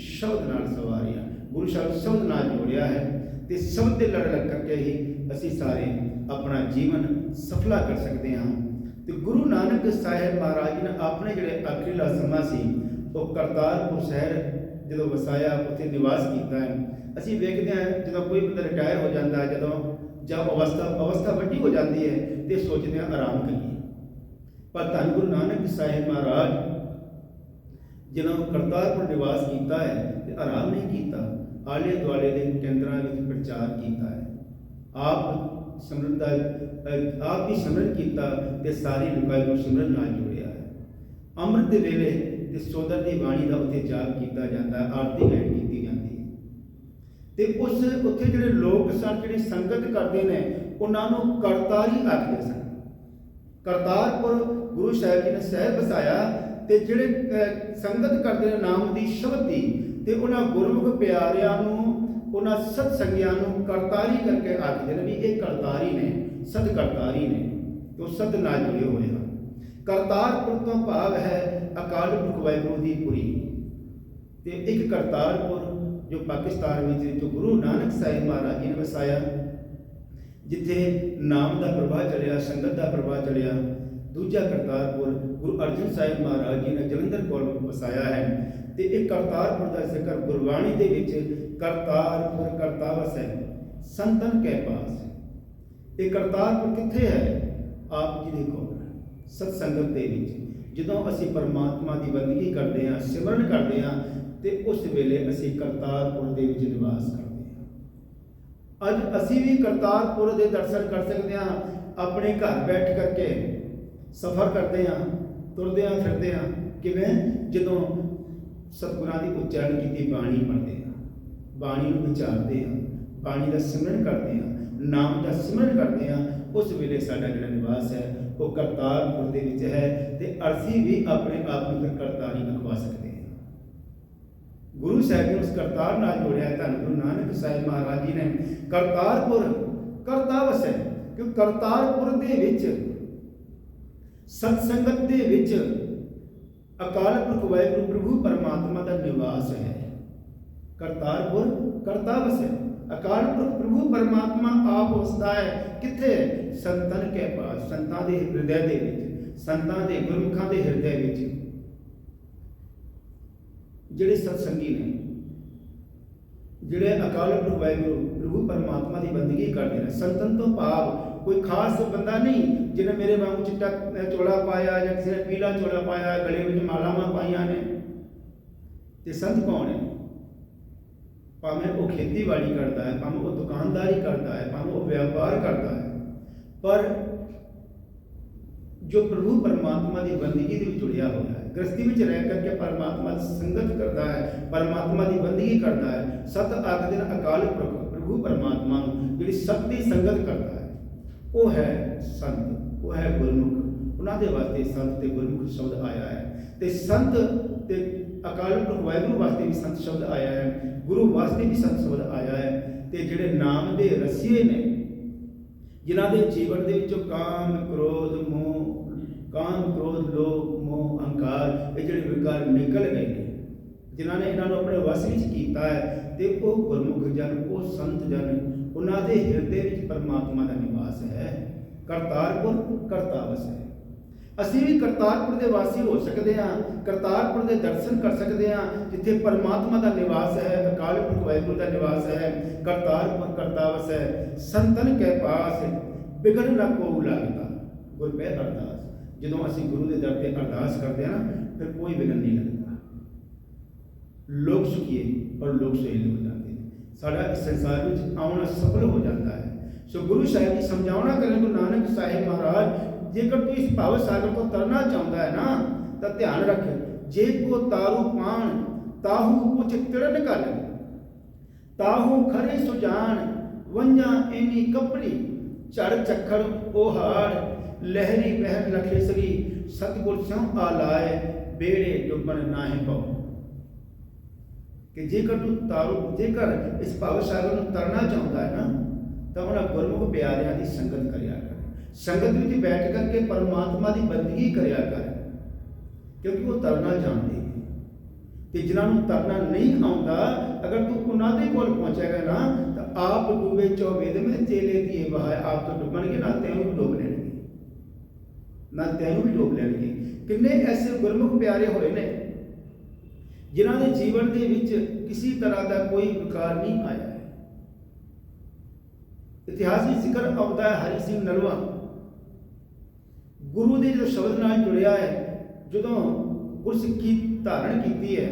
Speaker 1: शब्द नाल सवारियां। गुरु साहब शब्द नाल जोड़िया है, तो शब्द लड़ लग करके ही असी सारे अपना जीवन सफला कर सकते हैं। तो गुरु नानक साहिब महाराज जी ने अपने जोड़े आखिरला समा सी वो करतारपुर शहर जो वसाया, उत्थे निवास किया है। असी वेखते हैं जो कोई बंदा रिटायर हो जाता है, जब अवस्था वड्डी हो जाती है, तो सोचते हैं आराम करिए, पर धन गुरु नानक साहिब महाराज जिन्होंने करतारपुर निवास किया है, तो आराम नहीं किया, आले दुआले के केंद्रों में प्रचार किया है। आप सिमरन आप भी सिमरन किया, तो सारी लुकाई को सिमरन नाल जोड़िया है। अमृत के वेले तो सोदर की बाणी का उत्थे जाप किया जाता है, आरती गायन की जाती है। तो उस उत्थे जिहड़े लोग सन, जिहड़ी संगत करते हैं, उन्होंने करतारी आखते सन। करतारपुर गुरु साहिब जी ने शहर बसाया, तो जिहड़े संगत करते हैं नाम की शब्द की, तो उन्होंने गुरमुख प्यारियां उन्होंने सत्संगियां करतारी करके आखते हैं भी ये करतारी ने, सद करतारी ने, तो सद नाल जुड़े हुए हैं। ਕਰਤਾਰਪੁਰ ਤੋਂ ਭਾਵ ਹੈ ਅਕਾਲ ਪੁਰਖ ਵਾਹਿਗੁਰੂ ਦੀ ਪੁਰੀ। ਤੇ ਇੱਕ ਕਰਤਾਰਪੁਰ ਜੋ ਪਾਕਿਸਤਾਨ ਵਿੱਚ ਜੋ ਗੁਰੂ ਨਾਨਕ ਸਾਹਿਬ ਮਹਾਰਾਜ ਜੀ ਨੇ ਵਸਾਇਆ, ਜਿੱਥੇ ਨਾਮ ਦਾ ਪ੍ਰਵਾਹ ਚੱਲਿਆ, ਸੰਗਤ ਦਾ ਪ੍ਰਵਾਹ ਚੱਲਿਆ। ਦੂਜਾ ਕਰਤਾਰਪੁਰ ਗੁਰੂ ਅਰਜਨ ਸਾਹਿਬ ਮਹਾਰਾਜ ਜੀ ਨੇ ਜਲੰਧਰ ਕੋਲ ਵਸਾਇਆ ਹੈ। ਤੇ ਇਹ ਕਰਤਾਰਪੁਰ ਦਾ ਜ਼ਿਕਰ ਗੁਰਬਾਣੀ ਦੇ ਵਿੱਚ ਕਰਤਾਰਪੁਰ ਕਰਤਾਵਸ ਹੈ, ਸੰਤਨ ਕੈ ਪਾਸ। ਇਹ ਕਰਤਾਰਪੁਰ ਕਿੱਥੇ ਹੈ? ਆਪ ਜੀ ਦੇ ਕੋਲ ਸਤ ਸੰਗਤ ਦੇ ਵਿੱਚ। ਜਦੋਂ ਅਸੀਂ ਪਰਮਾਤਮਾ ਦੀ ਬੰਦਗੀ ਕਰਦੇ ਹਾਂ, ਸਿਮਰਨ ਕਰਦੇ ਹਾਂ, ਤੇ ਉਸ ਵੇਲੇ ਅਸੀਂ ਕਰਤਾਰਪੁਰ ਦੇ ਵਿੱਚ ਨਿਵਾਸ ਕਰਦੇ ਹਾਂ। ਅੱਜ ਅਸੀਂ ਵੀ ਕਰਤਾਰਪੁਰ ਦੇ ਦਰਸ਼ਨ ਕਰ ਸਕਦੇ ਹਾਂ। ਆਪਣੇ ਘਰ ਬੈਠ ਕਰਕੇ ਸਫ਼ਰ ਕਰਦੇ ਹਾਂ, ਤੁਰਦੇ ਹਾਂ, ਫਿਰਦੇ ਹਾਂ। ਕਿਵੇਂ? ਜਦੋਂ ਸਤਿਗੁਰਾਂ ਦੀ ਉਚਾਰਨ ਕੀਤੀ ਬਾਣੀ ਪੜ੍ਹਦੇ ਹਾਂ, ਬਾਣੀ ਨੂੰ ਵਿਚਾਰਦੇ ਹਾਂ, ਬਾਣੀ ਦਾ ਸਿਮਰਨ ਕਰਦੇ ਹਾਂ, ਨਾਮ ਦਾ ਸਿਮਰਨ ਕਰਦੇ ਹਾਂ, ਉਸ ਵੇਲੇ ਸਾਡਾ ਜਿਹੜਾ ਨਿਵਾਸ ਹੈ ਉਹ ਕਰਤਾਰਪੁਰ ਦੇ ਵਿੱਚ ਹੈ। ਤੇ ਅਸੀਂ ਵੀ ਆਪਣੇ ਆਪ ਨੂੰ ਕਰਤਾਰੀ ਅਖਵਾ ਸਕਦੇ ਹਾਂ। ਗੁਰੂ ਸਾਹਿਬ ਨੇ ਉਸ ਕਰਤਾਰ ਨਾਲ ਜੋੜਿਆ। ਧੰਨ ਗੁਰੂ ਨਾਨਕ ਸਾਹਿਬ ਮਹਾਰਾਜ ਜੀ ਨੇ ਕਰਤਾਰਪੁਰ ਕਰਤਾਵਸ ਹੈ, ਕਿਉਂਕਿ ਕਰਤਾਰਪੁਰ ਦੇ ਵਿੱਚ ਸਤ ਸੰਗਤ ਦੇ ਵਿੱਚ ਅਕਾਲ ਪੁਰਖ ਵਾਹਿਗੁਰੂ ਪ੍ਰਭੂ ਪਰਮਾਤਮਾ ਦਾ ਨਿਵਾਸ ਹੈ। ਕਰਤਾਰਪੁਰ ਕਰਤਾਵਸ ਹੈ। ਅਕਾਲ ਪੁਰਖ ਪ੍ਰਭੂ ਪਰਮਾਤਮਾ ਆਪ ਵਸਦਾ ਹੈ ਕਿੱਥੇ? ਸੰਤਨ ਕੇ ਪਾਸ, ਸੰਤਾਂ ਦੇ ਹਿਰਦੇ ਦੇ ਵਿੱਚ, ਸੰਤਾਂ ਦੇ ਗੁਰਮੁਖਾਂ ਦੇ ਹਿਰਦੇ ਵਿੱਚ। ਜਿਹੜੇ ਸਤਸੰਗੀ ਨੇ, ਜਿਹੜੇ ਅਕਾਲ ਪੁਰਖ ਵਾਹਿਗੁਰੂ ਪ੍ਰਭੂ ਪਰਮਾਤਮਾ ਦੀ ਬੰਦਗੀ ਕਰਦੇ ਨੇ, ਸੰਤਨ ਤੋਂ ਭਾਵ ਕੋਈ ਖਾਸ ਬੰਦਾ ਨਹੀਂ ਜਿਹਨੇ ਮੇਰੇ ਵਾਂਗੂ ਚਿੱਟਾ ਚੋਲਾ ਪਾਇਆ ਜਾਂ ਕਿਸੇ ਨੇ ਪੀਲਾ ਚੋਲਾ ਪਾਇਆ, ਗਲੇ ਵਿੱਚ ਮਾਲਾਵਾਂ ਪਾਈਆਂ ਨੇ। ਤੇ ਸੰਤ ਕੌਣ ਹੈ? ਭਾਵੇਂ ਉਹ ਖੇਤੀਬਾੜੀ ਕਰਦਾ ਹੈ, ਭਾਵੇਂ ਉਹ ਦੁਕਾਨਦਾਰੀ ਕਰਦਾ ਹੈ, ਭਾਵੇਂ ਉਹ ਵਪਾਰ ਕਰਦਾ ਹੈ, ਪਰ ਜੋ ਪ੍ਰਭੂ ਪਰਮਾਤਮਾ ਦੀ ਬੰਦਗੀ ਦੇ ਵਿੱਚ ਜੁੜਿਆ ਹੋਇਆ ਹੈ, ਗ੍ਰਸਤੀ ਵਿੱਚ ਰਹਿ ਕਰਕੇ ਪਰਮਾਤਮਾ ਦੀ ਸੰਗਤ ਕਰਦਾ ਹੈ, ਪਰਮਾਤਮਾ ਦੀ ਬੰਦਗੀ ਕਰਦਾ ਹੈ। ਸਤ ਆਖਦੇ ਨੇ ਅਕਾਲ ਪੁਰਖ ਪ੍ਰਭੂ ਪਰਮਾਤਮਾ ਨੂੰ ਜਿਹੜੀ ਸਤ ਦੀ ਸੰਗਤ ਕਰਦਾ ਹੈ, ਉਹ ਹੈ ਸੰਤ, ਉਹ ਹੈ ਗੁਰਮੁਖ। ਉਹਨਾਂ ਦੇ ਵਾਸਤੇ ਸੰਤ ਤੇ ਗੁਰਮੁਖ ਸ਼ਬਦ ਆਇਆ ਹੈ। ਤੇ ਸੰਤ ਤੇ ਅਕਾਲ ਪੁਰਖ ਵਾਹਿਗੁਰੂ ਵਾਸਤੇ ਵੀ ਸੰਤ ਸ਼ਬਦ ਆਇਆ ਹੈ, ਗੁਰੂ ਵਾਸਤੇ ਵੀ ਸੰਤ ਸ਼ਬਦ ਆਇਆ ਹੈ। ਤੇ ਜਿਹੜੇ ਨਾਮ ਦੇ ਰਸੀਏ ਨੇ, ਜਿਨ੍ਹਾਂ ਦੇ ਜੀਵਨ ਦੇ ਵਿੱਚੋਂ ਕਾਮ ਕ੍ਰੋਧ ਲੋਭ ਮੋਹ ਅਹੰਕਾਰ, ਇਹ ਜਿਹੜੇ ਵਿਕਾਰ ਨਿਕਲ ਗਏ ਨੇ, ਜਿਨ੍ਹਾਂ ਨੇ ਇਹਨਾਂ ਨੂੰ ਆਪਣੇ ਵਸ ਵਿੱਚ ਕੀਤਾ ਹੈ, ਤੇ ਉਹ ਗੁਰਮੁਖ ਜਨ, ਉਹ ਸੰਤ ਜਨ, ਉਹਨਾਂ ਦੇ ਹਿਰਦੇ ਵਿੱਚ ਪਰਮਾਤਮਾ ਦਾ ਨਿਵਾਸ ਹੈ। ਕਰਤਾਰਪੁਰ ਕਰਤਾਵਸ ਹੈ। ਅਸੀਂ ਵੀ ਕਰਤਾਰਪੁਰ ਦੇ ਵਾਸੀ ਹੋ ਸਕਦੇ ਹਾਂ, ਕਰਤਾਰਪੁਰ ਦੇ ਦਰਸ਼ਨ ਕਰ ਸਕਦੇ ਹਾਂ, ਜਿੱਥੇ ਪਰਮਾਤਮਾ ਦਾ ਨਿਵਾਸ ਹੈ, ਅਕਾਲ ਪੁਰਖ ਵਾਹਿਗੁਰੂ ਦਾ ਨਿਵਾਸ ਹੈ। ਕਰਤਾਰਪੁਰ ਕਰਤਾਵਸ ਹੈ, ਸੰਤਨ ਕੇ ਪਾਸ ਬਿਗੜ ਨਾ ਕੋ ਲਾਗਤਾ। ਗੁਰ ਪੈ ਅਰਦਾਸ। ਜਦੋਂ ਅਸੀਂ ਗੁਰੂ ਦੇ ਦਰ ਤੇ ਅਰਦਾਸ ਕਰਦੇ ਹਾਂ ਨਾ, ਫਿਰ ਕੋਈ ਵਿਘਨ ਨਹੀਂ ਲੱਗਦਾ। ਲੋਕ ਸੁਖੀਏ ਔਰ ਲੋਕ ਸੁਹੇਲੇ ਹੋ ਜਾਂਦੇ ਨੇ। ਸਾਡਾ ਇਸ ਸੰਸਾਰ ਵਿੱਚ ਆਉਣਾ ਸਫਲ ਹੋ ਜਾਂਦਾ ਹੈ। ਸੋ ਗੁਰੂ ਸਾਹਿਬ ਜੀ ਸਮਝਾਉਣਾ ਕਰਨ ਗੁਰੂ ਨਾਨਕ ਸਾਹਿਬ ਮਹਾਰਾਜ, ਜੇਕਰ ਤੂੰ ਇਸ ਭਵ ਸਾਗਰ ਤੋਂ ਤਰਨਾ ਚਾਹੁੰਦਾ ਹੈ ਨਾ, ਤਾਂ ਧਿਆਨ ਰੱਖ, ਜੇ ਕੋ ਤਾਰੂ ਪਾਣ ਤਾਹੂ ਪੁੱਛ ਤਿੜਨ ਕਰ, ਤਾਹੂ ਖਰੇ ਸੁਜਾਨ ਵੰਝਾਂ ਐਨੀ ਕਪੜੀ, ਝੜ ਚੱਖੜ ਉਹ ਲਹਿਰੀ ਬਹਿਣ ਲਖੇ ਸਗੀ, ਸਤਿਗੁਰ ਸਿਉ ਆ ਲਾਏ ਬੇੜੇ ਡੁੱਬਣ ਨਾਹੀਂ ਪਾਉ। ਕਿ ਜੇਕਰ ਇਸ ਭਵ ਸਾਗਰ ਨੂੰ ਤਰਨਾ ਚਾਹੁੰਦਾ ਹੈ ਨਾ, ਤਾਂ ਉਹਨਾਂ ਗੁਰਮੁਖ ਪਿਆਰਿਆਂ ਦੀ ਸੰਗਤ ਕਰਿਆ ਕਰ। ਸੰਗਤ ਵਿੱਚ ਬੈਠ ਕਰਕੇ ਪਰਮਾਤਮਾ ਦੀ ਬੰਦਗੀ ਕਰਿਆ ਕਰ, ਕਿਉਂਕਿ ਉਹ ਤਰਨਾ ਜਾਣਦੇ ਨੇ। ਤੇ ਜਿਨ੍ਹਾਂ ਨੂੰ ਤਰਨਾ ਨਹੀਂ ਆਉਂਦਾ, ਅਗਰ ਤੂੰ ਉਹਨਾਂ ਦੇ ਕੋਲ ਪਹੁੰਚੇਗਾ ਨਾ, ਤਾਂ ਆਪ ਡੁੱਬੇ ਚੌਵੇਦ में ਚੇਲੇ ਦੀਏ ਬਹਾਏ, ਆਪ ਤੋਂ ਡੁੱਬਣਗੇ, ਨਾਲ ਤੈਨੂੰ ਵੀ ਡੁੱਬ ਲੈਣਗੇ, ਨਾਲ ਤੈਨੂੰ ਵੀ ਡੁੱਬ ਲੈਣਗੇ। ਕਿੰਨੇ ਐਸੇ ਗੁਰਮੁਖ ਪਿਆਰੇ ਹੋਏ ਨੇ ਜਿਨ੍ਹਾਂ ਦੇ ਜੀਵਨ ਦੇ ਵਿੱਚ ਕਿਸੇ ਤਰ੍ਹਾਂ ਦਾ ਕੋਈ ਵਿਕਾਰ ਨਹੀਂ ਆਇਆ ਹੈ। ਇਤਿਹਾਸ ਵਿੱਚ ਜ਼ਿਕਰ ਆਉਂਦਾ ਹੈ ਹਰੀ ਸਿੰਘ ਨਲਵਾ, ਗੁਰੂ ਦੇ ਜੋ ਸ਼ਬਦ ਨਾਲ ਜੁੜਿਆ ਹੈ। ਜਦੋਂ ਗੁਰਸਿੱਖੀ ਧਾਰਨ ਕੀਤੀ ਹੈ,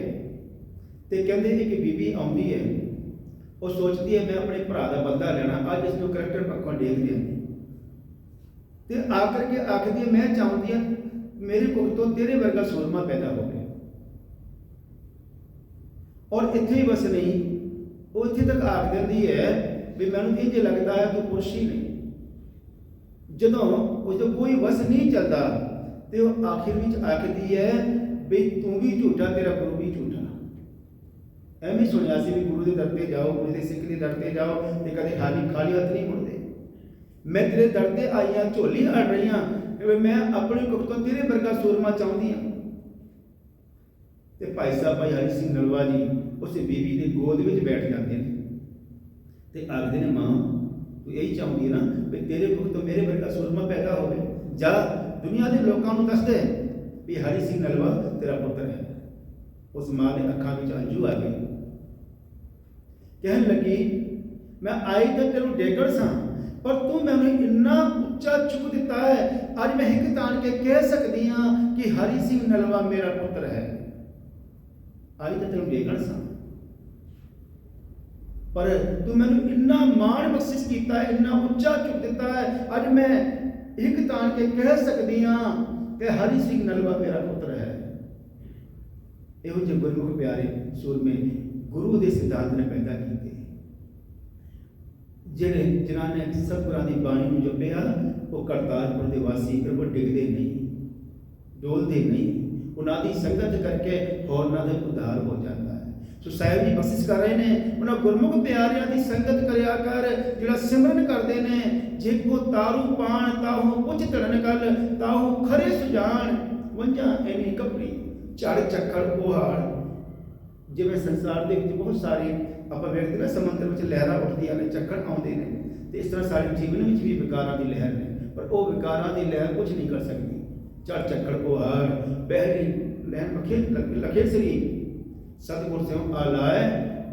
Speaker 1: ਤੇ ਕਹਿੰਦੇ ਇੱਕ ਬੀਬੀ ਆਉਂਦੀ ਹੈ, ਉਹ ਸੋਚਦੀ ਹੈ ਮੈਂ ਆਪਣੇ ਭਰਾ ਦਾ ਬਦਲਾ ਲੈਣਾ, ਅੱਜ ਇਸ ਨੂੰ ਕਰੈਕਟਰ ਪੱਖੋਂ ਦੇਖਦੇ ਹਾਂ, ਤੇ ਆਖਰ ਕੇ ਆਖਦੀ ਹੈ ਮੈਂ ਚਾਹੁੰਦੀ ਹਾਂ ਮੇਰੇ ਕੋਲ ਤੋਂ ਤੇਰੇ ਵਰਗਾ ਸੂਰਮਾ ਪੈਦਾ ਹੋਵੇ। ਔਰ ਇੱਥੇ ਹੀ ਬਸ ਨਹੀਂ, ਉਹ ਇੱਥੇ ਤੱਕ ਆਖ ਦਿੰਦੀ ਹੈ ਵੀ ਮੈਨੂੰ ਇੰਝ ਲੱਗਦਾ ਹੈ ਤੂੰ ਪੁਰਸ਼ ਹੀ ਨਹੀਂ। ਜਦੋਂ ਉਸਦਾ ਕੋਈ ਵਸ ਨਹੀਂ ਚੱਲਦਾ, ਤੇ ਉਹ ਆਖਿਰ ਵਿੱਚ ਆਖਦੀ ਹੈ ਵੀ ਤੂੰ ਵੀ ਝੂਠਾ, ਤੇਰਾ ਗੁਰੂ ਵੀ ਝੂਠਾ। ਐਵੇਂ ਸੁਣਿਆ ਸੀ ਵੀ ਗੁਰੂ ਦੇ ਦਰ ਤੇ ਜਾਓ, ਗੁਰੂ ਦੇ ਸਿੱਖ ਦੇ ਦਰ ਤੇ ਜਾਓ, ਤੇ ਕਦੇ ਖਾਲੀ ਹੱਥ ਨਹੀਂ ਮੁੜਦੇ। ਮੈਂ ਤੇਰੇ ਦਰ ਤੇ ਆਈਆਂ ਝੋਲੀ ਅੜ ਰਹੀਆਂ, ਕਿ ਮੈਂ ਆਪਣੀ ਕੁੱਖ ਤੋਂ ਤੇਰੇ ਵਰਗਾ ਸੂਰਮਾ ਚਾਹੁੰਦੀ ਹਾਂ। ਤੇ ਭਾਈ ਸਾਹਿਬ ਭਾਈ ਹਰੀ ਸਿੰਘ ਨਲਵਾ ਜੀ ਉਸ ਬੀਬੀ ਦੀ ਗੋਦ ਵਿੱਚ ਬੈਠ ਜਾਂਦੇ ਨੇ ਤੇ ਆਖਦੇ ਨੇ, ਮਾਂ ਤੂੰ ਇਹੀ ਚਾਹੁੰਦੀ ਨਾ ਵੀ ਤੇਰੇ ਕੁੱਖ ਤੋਂ ਮੇਰੇ ਵਰਗਾ ਸੂਰਮਾ ਪੈਦਾ ਹੋਵੇ, ਜਾ ਦੁਨੀਆ ਦੇ ਲੋਕਾਂ ਨੂੰ ਦੱਸ ਦੇ ਵੀ ਹਰੀ ਸਿੰਘ ਨਲਵਾ ਤੇਰਾ ਪੁੱਤਰ ਹੈ। ਉਸ ਮਾਂ ਦੇ ਅੱਖਾਂ ਵਿੱਚ ਅੰਜੂ ਆ ਗਏ। ਕਹਿਣ ਲੱਗੀ, ਮੈਂ ਆਈ ਤਾਂ ਤੈਨੂੰ ਡੇਗੜ ਸਾਂ, ਪਰ ਤੂੰ ਮੈਨੂੰ ਇੰਨਾ ਉੱਚਾ ਚੁੱਕ ਦਿੱਤਾ ਹੈ, ਅੱਜ ਮੈਂ ਹਿੱਕ ਤਾਣ ਕੇ ਕਹਿ ਸਕਦੀ ਹਾਂ ਕਿ ਹਰੀ ਸਿੰਘ ਨਲਵਾ ਮੇਰਾ ਪੁੱਤਰ ਹੈ। ਆਈ ਤਾਂ ਤੈਨੂੰ ਡੇਗੜ ਸਾਂ, ਪਰ ਤੂੰ ਮੈਨੂੰ ਇੰਨਾ ਮਾਣ ਬਖਸ਼ਿਸ਼ ਕੀਤਾ ਹੈ, ਇੰਨਾ ਉੱਚਾ ਚੁੱਕ ਦਿੱਤਾ ਹੈ, ਅੱਜ ਮੈਂ ਹਿੱਕ ਤਾਣ ਕੇ ਕਹਿ ਸਕਦੀ ਹਾਂ ਕਿ ਹਰੀ ਸਿੰਘ ਨਲਵਾ ਮੇਰਾ ਪੁੱਤਰ ਹੈ। ਇਹੋ ਜਿਹੇ ਗੁਰਮੁਖ ਪਿਆਰੇ ਸੂਰਮੇ ਗੁਰੂ ਦੇ ਸਿਧਾਂਤ ਨੇ ਪੈਦਾ ਕੀਤੇ, ਜਿਨ੍ਹਾਂ ਨੇ ਸਤਿਗੁਰਾਂ ਦੀ ਬਾਣੀ ਨੂੰ ਜਪਿਆ। ਉਹ ਕਰਤਾਰਪੁਰ ਦੇ ਵਾਸੀ ਫਿਰ ਉਹ ਡਿੱਗਦੇ ਨਹੀਂ, ਡੋਲਦੇ ਨਹੀਂ, ਉਹਨਾਂ ਦੀ ਸੰਗਤ ਕਰਕੇ ਹੋਰਨਾਂ ਦਾ ਉਧਾਰ ਹੋ ਜਾਂਦਾ ਹੈ। ਸੋ ਸਾਹਿਬ ਜੀ ਬਖਸ਼ਿਸ਼ ਕਰ ਰਹੇ ਨੇ, ਉਹਨਾਂ ਗੁਰਮੁਖ ਪਿਆਰਿਆਂ ਦੀ ਸੰਗਤ ਕਰਿਆ ਕਰ, ਜਿਹੜਾ ਸਿਮਰਨ ਕਰਦੇ ਨੇ। ਜੇ ਕੋ ਤਾਰੂ ਪਾਣ ਤਾਹੂ ਪੁੱਛ ਧੜਨ ਗੱਲ, ਤਾਹੂ ਖਰੇ ਸੁਜਾਨ ਵੰਝਾਂ ਐਨੀ ਕੱਪੜੀ ਝੜ ਚੱਕੜ ਪੋਹਾੜ। ਜਿਵੇਂ ਸੰਸਾਰ ਦੇ ਵਿੱਚ ਬਹੁਤ ਸਾਰੇ ਆਪਾਂ ਵੇਖਦੇ ਨਾ, ਸਮੁੰਦਰ ਵਿੱਚ ਲਹਿਰਾਂ ਉੱਠਦੀਆਂ ਨੇ, ਚੱਕਰ ਆਉਂਦੇ ਨੇ, ਤੇ ਇਸ ਤਰ੍ਹਾਂ ਸਾਡੇ ਜੀਵਨ ਵਿੱਚ ਵੀ ਵਿਕਾਰਾਂ ਦੀ ਲਹਿਰ ਨੇ, ਪਰ ਉਹ ਵਿਕਾਰਾਂ ਦੀ ਲਹਿਰ ਕੁਝ ਨਹੀਂ ਕਰ ਸਕਦੀ। ਝੜ ਚੱਕੜ ਪੋਹਾੜ ਬਹਿਰੀ ਲਹਿਰ ਮਖੇ ਲਖੇ ਸ੍ਰੀ ਸਤਿਗੁਰ ਸਿਉ ਆਲਾਏ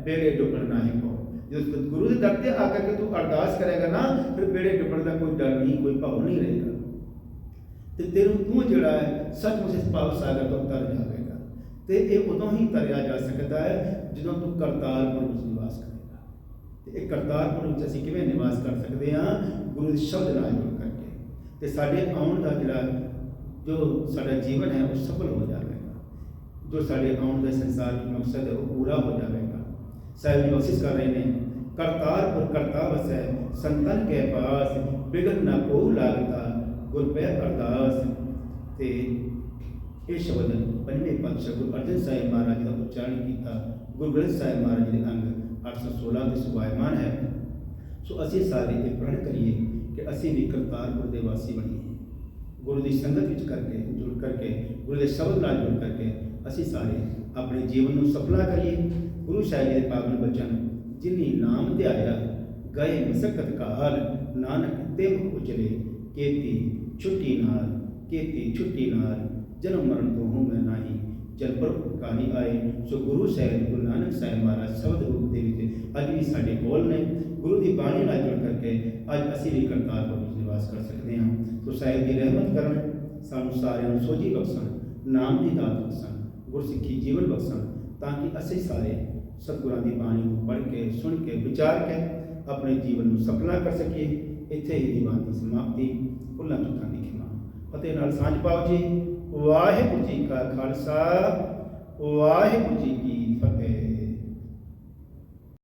Speaker 1: ਬੇੜੇ ਡੁੱਬਣ ਨਹੀਂ ਪਓ। ਜਦੋਂ ਗੁਰੂ ਦੇ ਦਰ ਤੇ ਆ ਕਰਕੇ ਤੂੰ ਅਰਦਾਸ ਕਰੇਗਾ ਨਾ, ਫਿਰ ਬੇੜੇ ਡੁੱਬਣ ਦਾ ਕੋਈ ਡਰ ਨਹੀਂ, ਕੋਈ ਭਾਵ ਨਹੀਂ ਰਹੇਗਾ, ਤੇ ਤੂੰ ਜਿਹੜਾ ਹੈ ਸੱਚਮੁੱਚ ਇਸ ਭਾਵ ਸਾਗਰ ਤੋਂ ਤਰ ਜਾਵੇਗਾ। ਤੇ ਇਹ ਉਦੋਂ ਹੀ ਤਰਿਆ ਜਾ ਸਕਦਾ ਹੈ ਜਦੋਂ ਤੂੰ ਕਰਤਾਰਪੁਰ ਵਿੱਚ ਨਿਵਾਸ ਕਰੇਗਾ। ਤੇ ਇਹ ਕਰਤਾਰਪੁਰ ਵਿੱਚ ਅਸੀਂ ਕਿਵੇਂ ਨਿਵਾਸ ਕਰ ਸਕਦੇ ਹਾਂ? ਗੁਰੂ ਦੇ ਸ਼ਬਦ ਨਾਲ ਜੁੜ ਕਰਕੇ। ਤੇ ਸਾਡੇ ਆਉਣ ਦਾ ਜੋ ਸਾਡਾ ਜੀਵਨ ਹੈ ਉਹ ਸਫਲ ਹੋ ਜਾਵੇਗਾ, ਜੋ ਸਾਡੇ ਆਉਣ ਦਾ ਸੰਸਾਰ ਦਾ ਮਕਸਦ ਹੈ ਉਹ ਪੂਰਾ ਹੋ ਜਾਵੇਗਾ। ਸਾਹਿਬ ਜੀ ਬਖਸ਼ਿਸ਼ ਕਰ ਰਹੇ ਨੇ, ਕਰਤਾਰਪੁਰ ਕਰਤਾ ਵਸੈ ਸੰਤਨ ਕੇ ਪਾਸ, ਬਿਗਨ ਨਾ ਕੋ ਲਾਗਤਾ ਗੁਰ ਪੈ ਅਰਦਾਸ। ਤੇ ਇਹ ਸ਼ਬਦ ਪੰਜਵੇਂ ਪਾਤਸ਼ਾਹ ਗੁਰੂ ਅਰਜਨ ਸਾਹਿਬ ਮਹਾਰਾਜ ਦਾ ਉਚਾਰਨ ਕੀਤਾ। ਗੁਰੂ ਗ੍ਰੰਥ ਸਾਹਿਬ ਮਹਾਰਾਜ ਦੇ ਅੰਗ 816 ਦੇ ਸੁਭਾਇਮਾਨ ਹੈ। ਸੋ ਅਸੀਂ ਸਾਰੇ ਇਹ ਪ੍ਰਣ ਕਰੀਏ ਕਿ ਅਸੀਂ ਵੀ ਕਰਤਾਰਪੁਰ ਦੇ ਵਾਸੀ ਬਣੀਏ। ਗੁਰੂ ਦੀ ਸੰਗਤ ਵਿੱਚ ਜੁੜ ਕਰਕੇ ਗੁਰੂ ਦੇ ਸ਼ਬਦ ਨਾਲ ਜੁੜ ਕਰਕੇ ਅਸੀਂ ਸਾਰੇ ਆਪਣੇ ਜੀਵਨ ਨੂੰ ਸਫਲਾ ਕਰੀਏ। ਗੁਰੂ ਸਾਹਿਬ ਜੀ ਦੇ ਪਾਵਨ ਬਚਨ, ਜਿਨੀ ਨਾਮ ਧਿਆਇਆ ਗਏ ਮਸਕਤ ਕਾਲ, ਨਾਨਕ ਤੇ ਮੁਖ ਉਚਰੇ ਕੀਤੀ ਛੁੱਟੀ ਨਾਲ, ਜਨਮ ਮਰਨ ਤੋਂ ਹੂੰ ਮੈਂ ਨਾਹੀ, ਜਲ ਪਰ ਕਹਾਣੀ ਆਏ। ਸੋ ਗੁਰੂ ਸਾਹਿਬ ਗੁਰੂ ਨਾਨਕ ਸਾਹਿਬ ਮਹਾਰਾਜ ਸ਼ਬਦ ਰੂਪ ਦੇ ਵਿੱਚ ਅੱਜ ਵੀ ਸਾਡੇ ਕੋਲ ਨੇ। ਗੁਰੂ ਦੀ ਬਾਣੀ ਨਾਲ ਜੁੜ ਕਰਕੇ ਅੱਜ ਅਸੀਂ ਵੀ ਕਰਤਾਰਪੁਰ ਵਿੱਚ ਨਿਵਾਸ ਕਰ ਸਕਦੇ ਹਾਂ। ਸੋ ਸਾਹਿਬ ਦੀ ਰਹਿਮਤ ਕਰਨ, ਸਾਨੂੰ ਸਾਰਿਆਂ ਨੂੰ ਸੋਝੀ ਬਖਸ਼ਣ, ਨਾਮ ਦੀ ਦਾਤ ਬਖਸ਼ਣ, ਗੁਰਸਿੱਖੀ ਜੀਵਨ ਬਖਸ਼ਣ, ਤਾਂ ਕਿ ਅਸੀਂ ਸਾਰੇ ਸਤਿਗੁਰਾਂ ਦੀ ਬਾਣੀ ਨੂੰ ਪੜ੍ਹ ਕੇ, ਸੁਣ ਕੇ, ਵਿਚਾਰ ਕੇ ਆਪਣੇ ਜੀਵਨ ਨੂੰ ਸਫਲਾ ਕਰ ਸਕੀਏ। ਇੱਥੇ ਹੀ ਦੀਵਾਨ ਦੀ ਸਮਾਪਤੀ। ਭੁੱਲਾਂ ਚੁੱਕਾਂ ਦੀ ਖਿਮਾ ਫਤਿਹ ਨਾਲ ਸਾਂਝ ਪਾਓ ਜੀ। ਵਾਹਿਗੁਰੂ ਜੀ ਕਾ ਖਾਲਸਾ, ਵਾਹਿਗੁਰੂ ਜੀ ਕੀ ਫਤਿਹ।